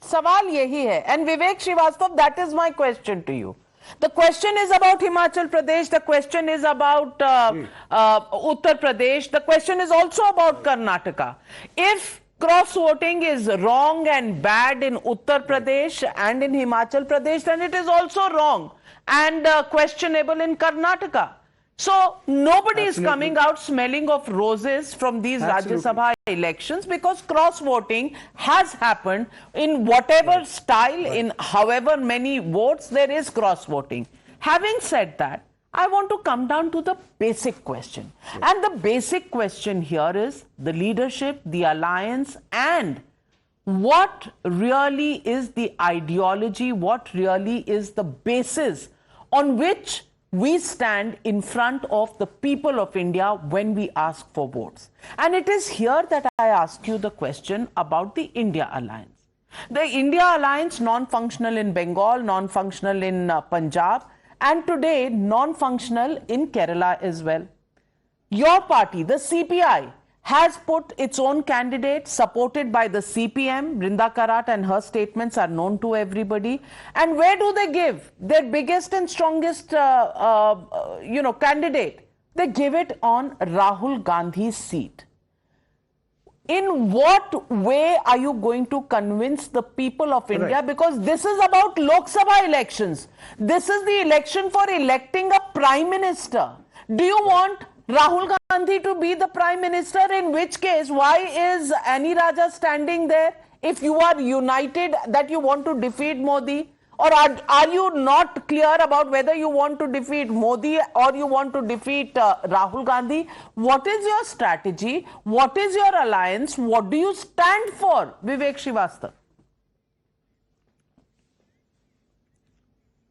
Speaker 1: सवाल यही है। And Vivek Shrivastava, that is my question to you. The question is about Himachal Pradesh. The question is about Uttar Pradesh. The question is also about Karnataka. If cross voting is wrong and bad in Uttar Pradesh and in Himachal Pradesh, then it is also wrong and questionable in Karnataka. So nobody is coming out smelling of roses from these Rajya Sabha elections, because cross voting has happened in whatever style, in however many votes, there is cross voting. Having said that, I want to come down to the basic question. And the basic question here is the leadership, the alliance, and what really is the ideology, what really is the basis on which we stand in front of the people of India when we ask for votes. And it is here that I ask you the question about the India Alliance. The India Alliance, non-functional in Bengal, non-functional in Punjab, and today non-functional in Kerala as well. Your party, the CPI, has put its own candidate supported by the CPM. Brinda Karat and her statements are known to everybody. And where do they give their biggest and strongest candidate? They give it on Rahul Gandhi's seat. In what way are you going to convince the people of India? Right. Because this is about Lok Sabha elections. This is the election for electing a prime minister. Do you want Rahul Gandhi to be the prime minister? In which case, why is Annie Raja standing there? If you are united that you want to defeat Modi, or are you not clear about whether you want to defeat Modi or you want to defeat Rahul Gandhi? What is your strategy? What is your alliance? What do you stand for, Vivek Srivastava?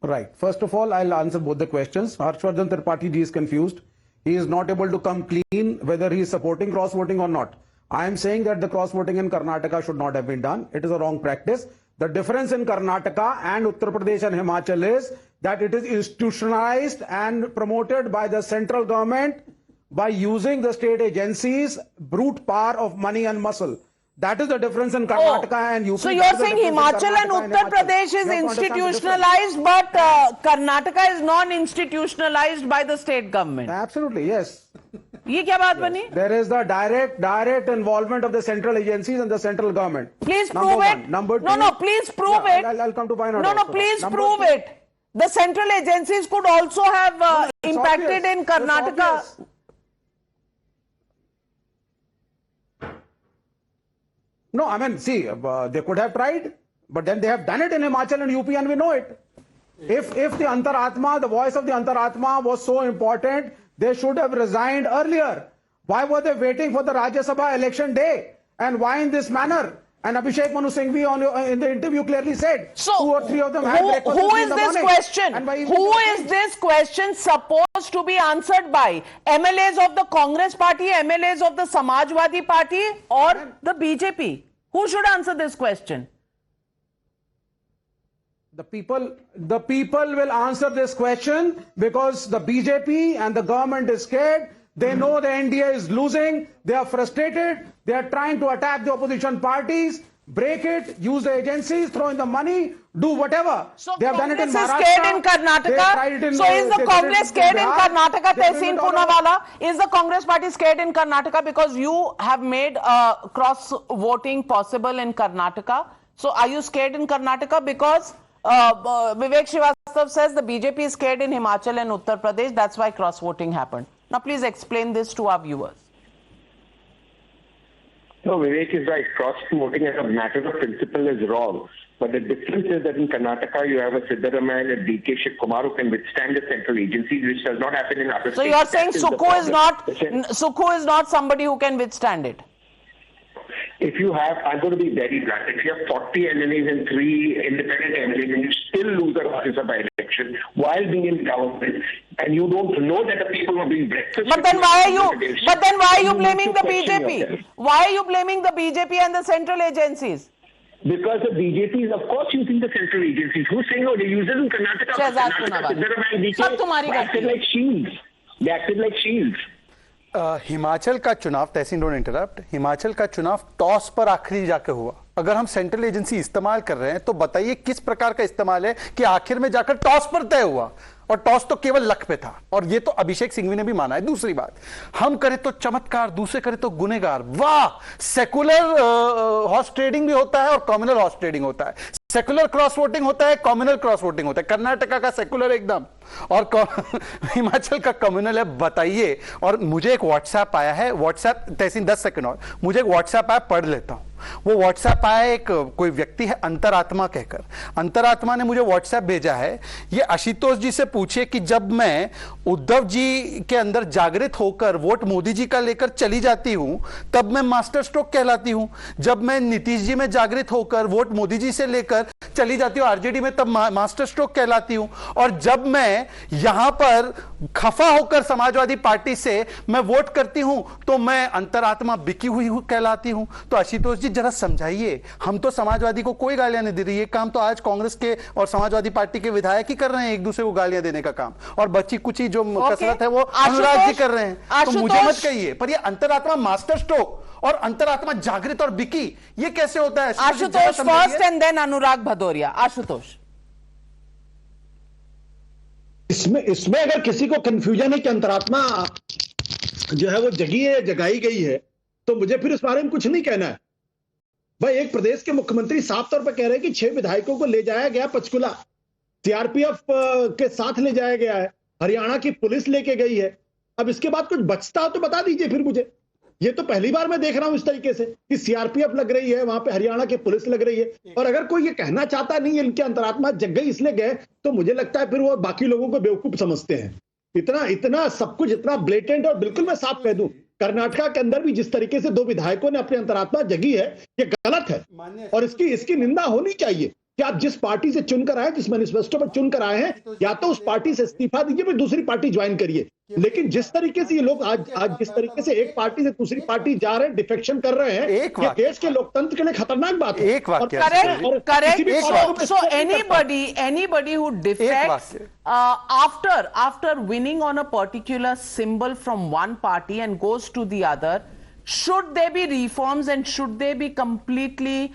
Speaker 10: Right. First of all, I'll answer both the questions. Harshvardhan Tripathi ji is confused. He is not able to come clean whether he is supporting cross-voting or not. I am saying that the cross-voting in Karnataka should not have been done. It is a wrong practice. The difference in Karnataka and Uttar Pradesh and Himachal is that it is institutionalized and promoted by the central government by using the state agencies' brute power of money and muscle. That is the difference in Karnataka and UP.
Speaker 1: So you're saying Himachal and Uttar Pradesh is institutionalized, but Karnataka is non-institutionalized by the state government?
Speaker 10: Absolutely, yes.
Speaker 1: ये क्या बात बनी?
Speaker 10: There is the direct involvement of the central agencies and the central government.
Speaker 1: Please prove it.
Speaker 10: Number two.
Speaker 1: No, please prove it.
Speaker 10: I'll come to find out.
Speaker 1: No, please prove it. The central agencies could also have impacted in Karnataka.
Speaker 10: No, I mean, see, they could have tried, but then they have done it in Himachal and UP and we know it. If the Antaratma, the voice of the Antaratma was so important, they should have resigned earlier. Why were they waiting for the Rajya Sabha election day? And why in this manner? And Abhishek Manu Singhvi in the interview clearly said,
Speaker 1: so
Speaker 10: 2 or 3 of them had breakfast
Speaker 1: who is this question? Who is this question supposed to be answered by? MLAs of the Congress party, MLAs of the Samajwadi party, or the BJP? Who should answer this question?
Speaker 10: The people will answer this question because the BJP and the government is scared. They know the NDA is losing. They are frustrated. They are trying to attack the opposition parties, break it, use the agencies, throw in the money, do whatever.
Speaker 1: So
Speaker 10: they have done it in
Speaker 1: Congress
Speaker 10: Maharashtra.
Speaker 1: Is scared in Karnataka. So is the Congress scared in Karnataka? Tehseen Poonawalla, is the Congress party scared in Karnataka because you have made cross-voting possible in Karnataka? So are you scared in Karnataka because Vivek Srivastava says the BJP is scared in Himachal and Uttar Pradesh, that's why cross-voting happened. Now please explain this to our viewers.
Speaker 13: No, Vivek is right. Cross-voting as a matter of principle is wrong. But the difference is that in Karnataka, you have a Siddaramaiah and a DK Shiv-Kumar who can withstand the central agencies, which does not happen in other states.
Speaker 1: So you're saying Sukhu is not somebody who can withstand it?
Speaker 13: If you have, I'm going to be very blunt, if you have 40 MLAs and 3 independent MLAs and you still lose the Rajya Sabha election while being in government and you don't know that the people are being breakfast.
Speaker 1: But then why are you blaming the BJP? Yourself. Why are you blaming the BJP and the central agencies?
Speaker 13: Because the BJP is of course using the central agencies. Who's saying no, they use it in Karnataka. They acted like shields. They acted like shields.
Speaker 9: Himachal का चुनाव, तहसीन don't interrupt, Himachal का चुनाव toss पर आखिरी जाकर हुआ। अगर हम सेंट्रल एजेंसी इस्तेमाल कर रहे हैं तो बताइए किस प्रकार का इस्तेमाल है कि आखिर में जाकर टॉस पर तय हुआ, और टॉस तो केवल लक पे था, और ये तो अभिषेक सिंघवी ने भी माना है। दूसरी बात, हम करें तो चमत्कार, दूसरे करें तो गुनेगार। वाह, सेकुलर हॉर्स ट्रेडिंग भी होता है और कम्युनल हॉर्स ट्रेडिंग होता है। सेकुलर क्रॉस वोटिंग होता है, कम्युनल क्रॉस वोटिंग होता है। कर्नाटका का सेकुलर एकदम और हिमाचल का कम्युनल है। बताइए। और मुझे एक व्हाट्सएप आया है, व्हाट्सएप तहसीन 10 सेकंड और, मुझे एक व्हाट्सएप आया, पढ़ लेता हूं। वो व्हाट्सएप आया, एक कोई व्यक्ति है अंतरात्मा कहकर, अंतरात्मा ने मुझे व्हाट्सएप भेजा है, ये आशुतोष जी से पूछिए कि जब मैं उद्धव जी के अंदर जागृत होकर वोट मोदी जी का लेकर चली जाती हूं तब मैं मास्टर स्ट्रोक कहलाती हूं, जब मैं नीतीश जी में जागृत होकर वोट मोदी जी से लेकर चली जाती हूं आरजेडी में तब मास्टर स्ट्रोक कहलाती हूं, और जब मैं यहां पर खफा होकर समाजवादी पार्टी से मैं वोट करती हूं तो मैं अंतरात्मा बिकी हुई कहलाती हूं। तो आशुतोष जी जरा समझाइए, हम तो समाजवादी को कोई गालियां नहीं दे रही, ये काम तो आज कांग्रेस के और समाजवादी पार्टी के विधायक ही कर रहे हैं, एक दूसरे को गालियां देने का काम, और बच्ची कुची जो कसरत है वो अनुराग जी कर रहे हैं। तो मुझे मत कहिए, पर ये अंतरात्मा मास्टर स्ट्रोक और अंतरात्मा जागृत और बिकी ये कैसे होता है?
Speaker 1: आशुतोष फर्स्ट एंड देन अनुराग भदौरिया। आशुतोष,
Speaker 11: इसमें अगर किसी को कंफ्यूजन है कि अंतरात्मा जो है वो जगी है, जगाई गई है, तो मुझे फिर इस बारे में कुछ नहीं कहना है। भाई एक प्रदेश के मुख्यमंत्री साफ तौर पर कह रहे हैं कि 6 विधायकों को ले जाया गया पंचकुला, सीआरपीएफ के साथ ले जाया गया है, हरियाणा की पुलिस लेके गई है। अब इसके बाद कुछ बचता हो तो बता दीजिए फिर मुझे। ये तो पहली बार मैं देख रहा हूं इस तरीके से कि सीआरपीएफ लग रही है, वहां पे हरियाणा की पुलिस लग रही है। और अगर कोई ये कहना चाहता नहीं है इनके अंतरात्मा जग गई इसलिए गए, तो मुझे लगता है फिर वो बाकी लोगों को बेवकूफ समझते हैं। इतना सब कुछ इतना ब्लेटेंट, और बिल्कुल मैं साफ कह दूं, कर्नाटका के अंदर भी जिस तरीके से 2 विधायकों ने अपनी अंतरात्मा जगी है, ये गलत है और इसकी निंदा होनी चाहिए कि आप जिस पार्टी से चुनकर आए, जिस मैनिफेस्टो पर चुनकर आए हैं, या तो उस पार्टी से इस्तीफा दीजिए फिर दूसरी पार्टी ज्वाइन करिए। लेकिन जिस तरीके से ये लोग आज जिस तरीके से एक पार्टी से दूसरी पार्टी जा रहे हैं, डिफेक्शन कर रहे हैं, ये देश के लोकतंत्र के लिए खतरनाक बात है।
Speaker 9: एक वाक्य,
Speaker 1: correct. So anybody who defects after winning on a particular symbol from one party and goes to the other, should there be reforms and should they be completely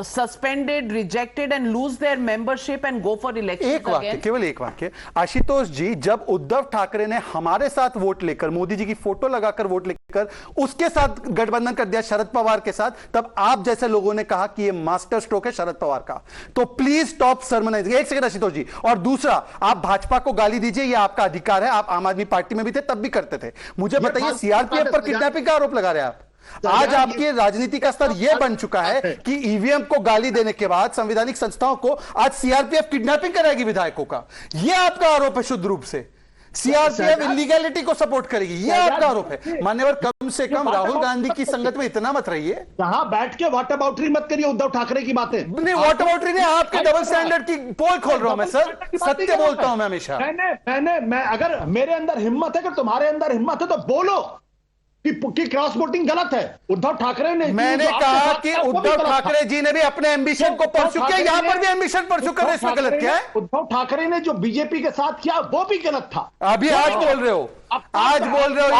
Speaker 1: suspended, rejected and lose their membership and go for elections
Speaker 9: एक वाक्य,
Speaker 1: again?
Speaker 9: केवल एक वाक्य। आशुतोष जी, जब उद्धव ठाकरे ने हमारे साथ vote लेकर, मोदी जी की फोटो लगाकर वोट लेकर उसके साथ गठबंधन कर दिया शरद पवार के साथ, तब आप जैसे लोगों ने कहा कि ये मास्टर स्ट्रोक है शरद पवार का। तो प्लीज स्टॉप सर्मनाइजिंग। एक सेकंड आशुतोष जी। और दूसरा, आप भाजपा को गाली दीजिए, ये आपका अधिकार है, आप आम आदमी पार्टी में भी थे तब भी करते थे। मुझे बताइए, सीआरपीएफ पर किडनैपिंग का आरोप लगा रहे हैं आप। आज आपकी राजनीति का स्तर यह बन चुका है कि ईवीएम को गाली देने के बाद संवैधानिक संस्थाओं को आज सीआरपीएफ किडनैपिंग कराएगी विधायकों का। यह आपका आरोप है शुद्ध रूप से। सीआरपीएफ इलीगैलिटी को सपोर्ट करेगी, यह आपका आरोप है। मान्यवर, कम से कम राहुल गांधी की संगत में इतना मत रहिए।
Speaker 11: यहां बैठ के वाटरबाउटरी मत करिए उद्धव ठाकरे की बातें।
Speaker 9: नहीं, वाटरबाउटरी नहीं, आपके डबल स्टैंडर्ड की पोल खोल रहा हूं मैं सर, सत्य बोलता हूं मैं हमेशा।
Speaker 11: मैं अगर मेरे अंदर हिम्मत है, अगर तुम्हारे अंदर हिम्मत है तो बोलो कि क्रॉस वोटिंग गलत है। उद्धव ठाकरे ने,
Speaker 9: मैंने कहा कि उद्धव ठाकरे जी ने भी अपने एम्बिशन को परस्यू किया, यहां पर भी एम्बिशन परस्यू कर रहे हैं, इसमें गलत क्या है?
Speaker 11: उद्धव ठाकरे ने जो बीजेपी के साथ किया वो भी गलत था।
Speaker 9: अभी आज बोल रहे हो, आज बोल रहे हो।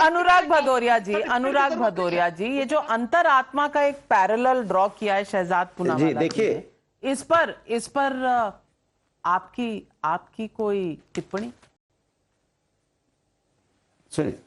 Speaker 1: अनुराग भदौरिया जी, ये जो अंतरात्मा का एक पैरेलल ड्रॉ किया है शहजाद पूनावाला जी, देखिए इस पर आपकी कोई टिप्पणी?
Speaker 10: सुनिए,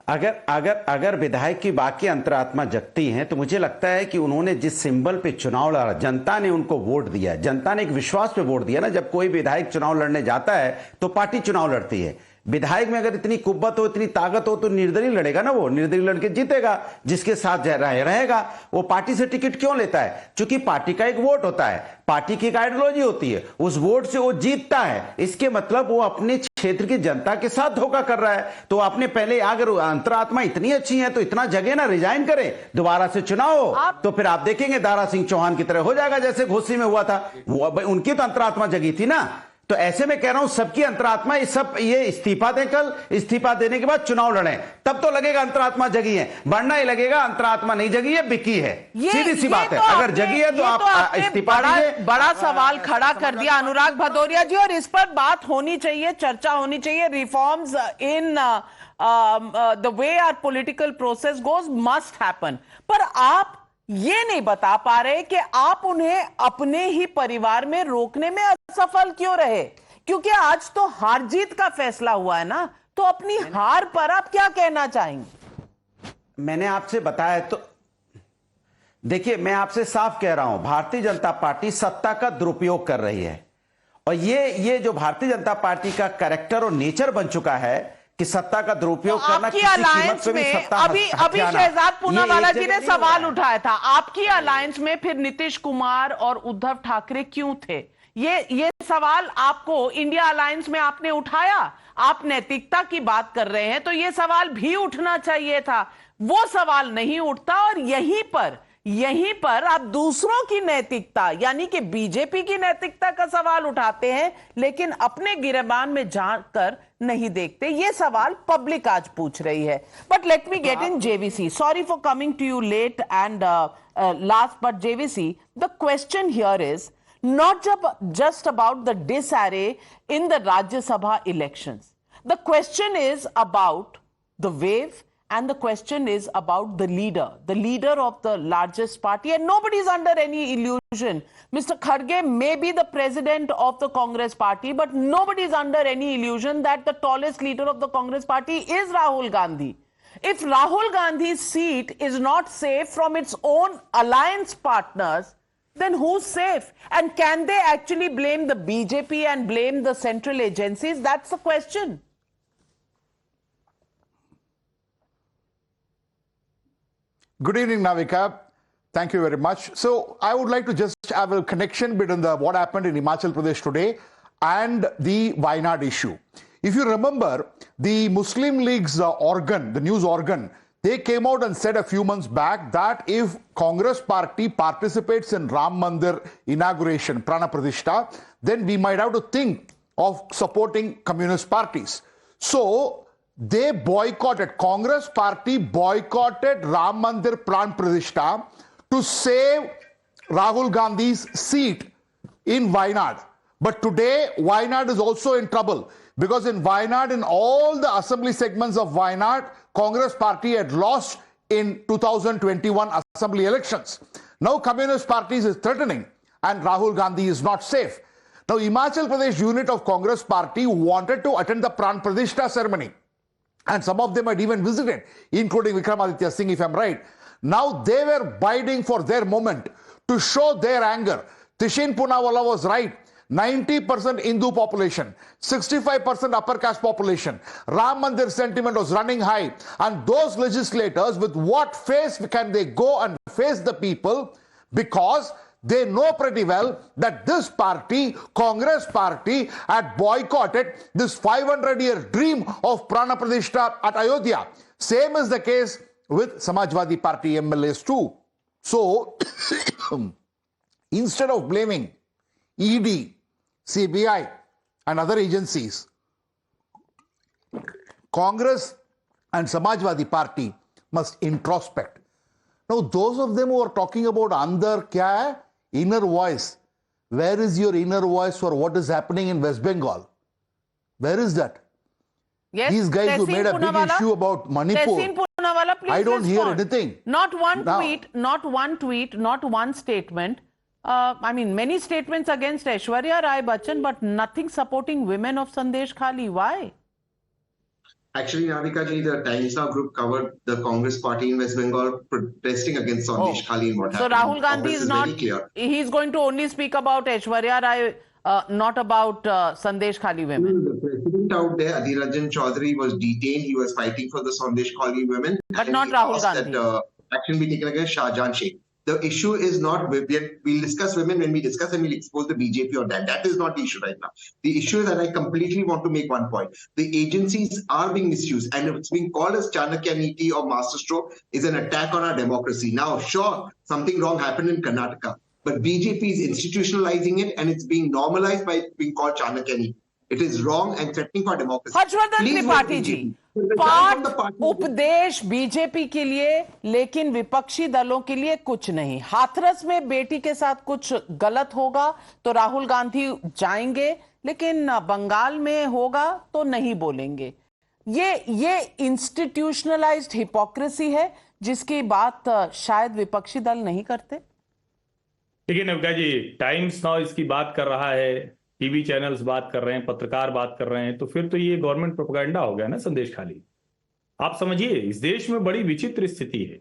Speaker 10: अगर विधायक की बाकी अंतरात्मा जगती हैं तो मुझे लगता है कि उन्होंने जिस सिंबल पे चुनाव लड़ा, जनता ने उनको वोट दिया, जनता ने एक विश्वास पे वोट दिया ना। जब कोई विधायक चुनाव लड़ने जाता है तो पार्टी चुनाव लड़ती है। विधायक में अगर इतनी कुव्वत हो, इतनी ताकत हो, तो निर्दलीय लड़ेगा ना, वो निर्दलीय लड़के जीतेगा, जिसके साथ रहेगा। वो पार्टी से टिकट क्यों लेता है? क्योंकि पार्टी का एक वोट होता है, पार्टी की एक आइडियोलॉजी होती है, उस वोट से वो जीतता है। इसके मतलब वो अपने क्षेत्र की जनता के साथ धोखा कर रहा है। तो आपने पहले, अगर अंतरात्मा इतनी अच्छी है तो इतना जगह ना, रिजाइन करें, दोबारा से चुनाव हो, तो फिर आप देखेंगे दारा सिंह चौहान की तरह हो जाएगा जैसे घोसी में हुआ था। उनकी तो अंतरात्मा जगी थी ना। तो ऐसे में कह रहा हूं, सबकी अंतरात्मा, ये इस्तीफा दें, कल इस्तीफा देने के बाद चुनाव लड़ें, तब तो लगेगा अंतरात्मा जगी है, वरना ही लगेगा अंतरात्मा नहीं जगी है, बिकी है। सीधी सी बात है। अगर जगी है तो आप इस्तीफा दीजिए।
Speaker 1: बड़ा सवाल खड़ा कर दिया अनुराग भदौरिया जी, और इस पर बात होनी चाहिए, चर्चा होनी चाहिए। Reforms in the way our political process goes must happen. पर आप ये नहीं बता पा रहे कि आप उन्हें अपने ही परिवार में रोकने में असफल क्यों रहे? क्योंकि आज तो हार जीत का फैसला हुआ है ना, तो अपनी हार पर आप क्या कहना चाहेंगे?
Speaker 10: मैंने आपसे बताया, तो देखिए, मैं आपसे साफ कह रहा हूं, भारतीय जनता पार्टी सत्ता का दुरुपयोग कर रही है। और ये जो भारतीय जनता पार्टी का कैरेक्टर और नेचर बन चुका है कि सत्ता का दुरुपयोग
Speaker 1: तो
Speaker 10: करना,
Speaker 1: आपकी
Speaker 10: किसी कीमत
Speaker 1: अलायंस
Speaker 10: पे भी
Speaker 1: में
Speaker 10: सत्ता
Speaker 1: अभी
Speaker 10: हथियाना,
Speaker 1: शहजाद पूनावाला
Speaker 10: ये
Speaker 1: जी
Speaker 10: एक
Speaker 1: ने
Speaker 10: जगह नहीं हो
Speaker 1: सवाल
Speaker 10: रहा है।
Speaker 1: उठाया था, आपकी अलायंस में फिर नीतीश कुमार और उद्धव ठाकरे क्यों थे? ये सवाल आपको इंडिया अलायंस में आपने उठाया। आप नैतिकता की बात कर रहे हैं तो ये सवाल भी उठना चाहिए था, वो सवाल नहीं उठता। और यहीं पर आप दूसरों की नैतिकता यानी कि बीजेपी की नैतिकता का सवाल उठाते हैं, लेकिन अपने गिरेबान में जाकर नहीं देखते। ये सवाल पब्लिक आज पूछ रही है। But let me get in JVC, sorry for coming to you late and last, but JVC, the question here is not just about the disarray in the Rajya Sabha elections. The question is about the wave, and the question is about the leader of the largest party, and nobody is under any illusion. Mr. Kharge may be the president of the Congress party, but nobody is under any illusion that the tallest leader of the Congress party is Rahul Gandhi. If Rahul Gandhi's seat is not safe from its own alliance partners, then who's safe? And can they actually blame the BJP and blame the central agencies? That's the question.
Speaker 6: Good evening, Navika. Thank you very much. So I would like to just have a connection between what happened in Himachal Pradesh today and the Wayanad issue. If you remember, the Muslim League's organ, the news organ, they came out and said a few months back that if Congress party participates in Ram Mandir inauguration, Prana Pratishta, then we might have to think of supporting communist parties. So they boycotted, Congress party boycotted Ram Mandir Pran Pratishta to save Rahul Gandhi's seat in Wayanad. But today, Wayanad is also in trouble because in Wayanad, in all the assembly segments of Wayanad, Congress party had lost in 2021 assembly elections. Now Communist parties is threatening and Rahul Gandhi is not safe. Now Himachal Pradesh unit of Congress party wanted to attend the Pran Pratishta ceremony. And some of them had even visited, including Vikramaditya Singh, if I'm right. Now they were biding for their moment to show their anger. Tishin Poonawalla was right. 90% Hindu population, 65% upper caste population. Ram Mandir sentiment was running high. And those legislators, with what face can they go and face the people? Because they know pretty well that this party, Congress party, had boycotted this 500-year dream of Prana Pratishta at Ayodhya. Same is the case with Samajwadi Party MLAs too. So, instead of blaming ED, CBI and other agencies, Congress and Samajwadi Party must introspect. Now, those of them who are talking about andar kya hai? Inner voice. Where is your inner voice for what is happening in West Bengal? Where is that?
Speaker 1: Yes,
Speaker 6: these guys who made a big issue about Manipur,
Speaker 1: please
Speaker 6: I don't hear
Speaker 1: respond.
Speaker 6: anything.
Speaker 1: Not one tweet, not one statement. I mean, many statements against Aishwarya Rai Bachchan, but nothing supporting women of Sandesh Khali. Why?
Speaker 8: Actually, Navika ji, the Times Now group covered the Congress party in West Bengal protesting against Sandesh Khali and what happened.
Speaker 1: So Rahul Gandhi is not,
Speaker 8: very clear.
Speaker 1: He's going to only speak about Aishwarya Rai, not about Sandesh Khali women.
Speaker 8: The president out there, Adhir Ranjan Chaudhary, was detained. He was fighting for the Sandesh Khali women.
Speaker 1: But not Rahul Gandhi.
Speaker 8: That action be taken against Shahjahan Sheikh. The issue is not, we'll discuss women when we discuss and we'll expose the BJP on that. That is not the issue right now. The issue is that I completely want to make one point. The agencies are being misused and it's being called as Chanakya Niti or masterstroke is an attack on our democracy. Now, sure, something wrong happened in Karnataka, but BJP is institutionalizing it and it's being normalized by being called Chanakya Niti. It is wrong and threatening for democracy.
Speaker 1: Harshvardhan Tripathi ji, पाठ उपदेश BJP के लिए लेकिन विपक्षी दलों के लिए कुछ नहीं। हाथरस में बेटी के साथ कुछ गलत होगा तो राहुल गांधी जाएंगे, लेकिन बंगाल में होगा तो नहीं बोलेंगे। ये इंस्टीट्यूशनलाइज्ड हिपोक्रेसी है जिसकी बात शायद विपक्षी दल नहीं करते।
Speaker 12: देखिए नवका जी, टाइम्स नाउ इसकी बात कर रहा है, टीवी चैनल्स बात कर रहे हैं, पत्रकार बात कर रहे हैं, तो फिर तो ये गवर्नमेंट प्रोपेगेंडा हो गया ना संदेश खाली। आप समझिए, इस देश में बड़ी विचित्र स्थिति है।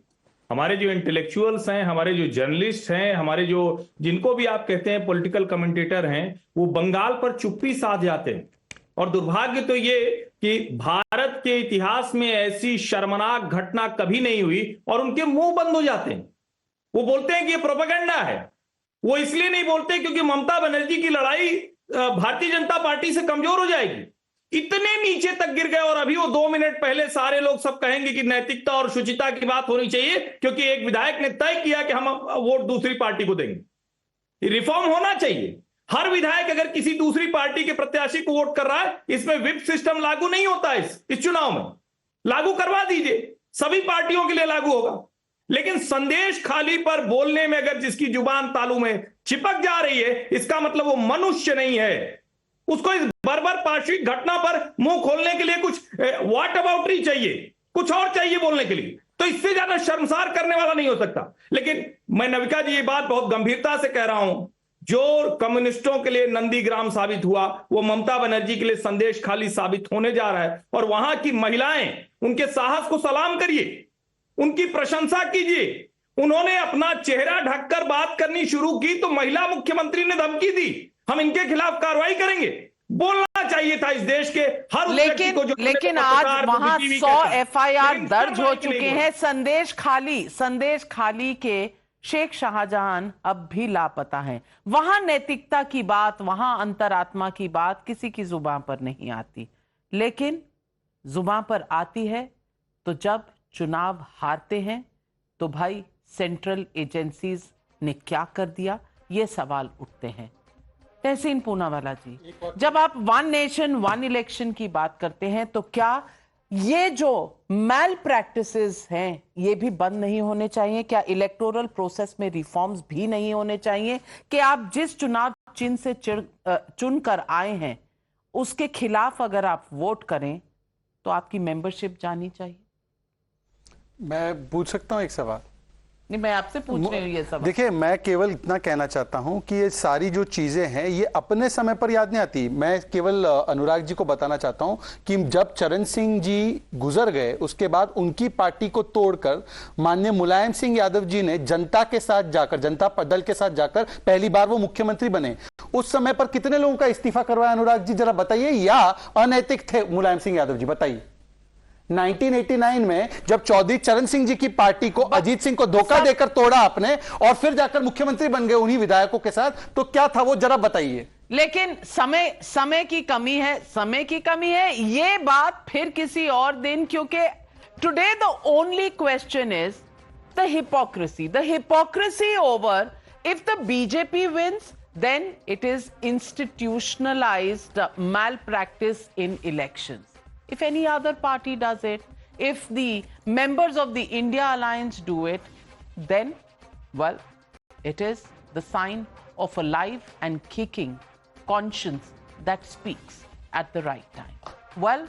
Speaker 12: हमारे जो इंटेलेक्चुअल्स हैं, हमारे जो जर्नलिस्ट हैं, हमारे जो जिनको भी आप कहते हैं पॉलिटिकल कमेंटेटर हैं, वो बंगाल पर चुप्पी साध जाते हैं और दुर्भाग्य तो ये कि भारत के इतिहास में ऐसी शर्मनाक घटना कभी नहीं हुई और उनके मुंह बंद हो जाते हैं। वो बोलते हैं कि ये प्रोपेगेंडा है। वो इसलिए नहीं बोलते क्योंकि ममता बनर्जी की लड़ाई भारतीय जनता पार्टी से कमजोर हो जाएगी। इतने नीचे तक गिर गए और अभी वो 2 मिनट पहले सारे लोग सब कहेंगे कि नैतिकता और शुचिता की बात होनी चाहिए क्योंकि एक विधायक ने तय किया कि हम वोट दूसरी पार्टी को देंगे। रिफॉर्म होना चाहिए। हर विधायक अगर किसी दूसरी पार्टी के प्रत्याशी को वोट कर रहा है, इसमें व्हिप सिस्टम लागू नहीं होता इस चुनाव में। लागू करवा दीजिए, सभी पार्टियों के लिए लागू होगा। लेकिन संदेश खाली पर बोलने में अगर जिसकी जुबान तालू में चिपक जा रही है, इसका मतलब वो मनुष्य नहीं है। उसको इस बर्बर पार्श्विक घटना पर मुंह खोलने के लिए कुछ व्हाट अबाउटरी चाहिए, कुछ और चाहिए बोलने के लिए। तो इससे ज्यादा शर्मसार करने वाला नहीं हो सकता। लेकिन मैं नविका जी ये बात बहुत गंभीरता से कह रहा हूं, जो कम्युनिस्टों के लिए नंदीग्राम साबित हुआ वो ममता बनर्जी के लिए संदेश खाली साबित होने जा रहा है। और वहां की महिलाएं, उनके साहस को सलाम करिए, उनकी प्रशंसा कीजिए। उन्होंने अपना चेहरा ढककर बात करनी शुरू की तो महिला मुख्यमंत्री ने धमकी दी, हम इनके खिलाफ कार्रवाई करेंगे। बोलना चाहिए था इस देश के हर व्यक्ति को।
Speaker 1: लेकिन आज वहां 100 FIR दर्ज हो चुके हैं। संदेश खाली के शेख शाहजहां अब भी लापता हैं। वहां नैतिकता की बात, वहां अंतरात्मा की बात किसी की जुबान पर नहीं आती, लेकिन जुबान पर आती है तो जब चुनाव हारते हैं तो भाई सेंट्रल एजेंसीज ने क्या कर दिया, ये सवाल उठते हैं। तहसीन पूनावाला जी, जब आप 1 नेशन 1 इलेक्शन की बात करते हैं तो क्या ये जो मैल प्रैक्टिसेस हैं ये भी बंद नहीं होने चाहिए? क्या इलेक्टोरल प्रोसेस में रिफॉर्म्स भी नहीं होने चाहिए कि आप जिस चुनाव चिन्ह से चुन कर आए हैं उसके खिलाफ अगर आप वोट करें तो आपकी मेंबरशिप जानी चाहिए?
Speaker 9: मैं पूछ सकता हूं एक सवाल?
Speaker 1: नहीं, मैं आपसे पूछ रही हूँ ये सवाल।
Speaker 9: देखिए, मैं केवल इतना कहना चाहता हूं कि ये सारी जो चीजें हैं ये अपने समय पर याद नहीं आती। मैं केवल अनुराग जी को बताना चाहता हूं कि जब चरण सिंह जी गुजर गए उसके बाद उनकी पार्टी को तोड़कर माननीय मुलायम सिंह यादव जी ने जनता के साथ जाकर, जनता दल के साथ जाकर पहली बार वो मुख्यमंत्री बने। उस समय पर कितने लोगों का इस्तीफा करवाया अनुराग जी, जरा बताइए? या अनैतिक थे मुलायम सिंह यादव जी, बताइए। 1989 में जब चौधरी चरण सिंह जी की पार्टी को अजीत सिंह को धोखा देकर तोड़ा आपने और फिर जाकर मुख्यमंत्री बन गए उन्हीं विधायकों के साथ, तो क्या था वो, जरा बताइए।
Speaker 1: लेकिन समय की कमी है, समय की कमी है, ये बात फिर किसी और दिन, क्योंकि today the only question is the hypocrisy over if the BJP wins then it is institutionalized malpractice in elections. If any other party does it, if the members of the India Alliance do it, then, well, it is the sign of a live and kicking conscience that speaks at the right time. Well,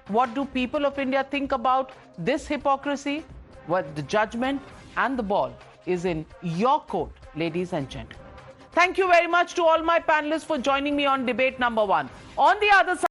Speaker 1: what do people of India think about this hypocrisy? Well, the judgment and the ball is in your court, ladies and gentlemen. Thank you very much to all my panelists for joining me on debate number 1. On the other side,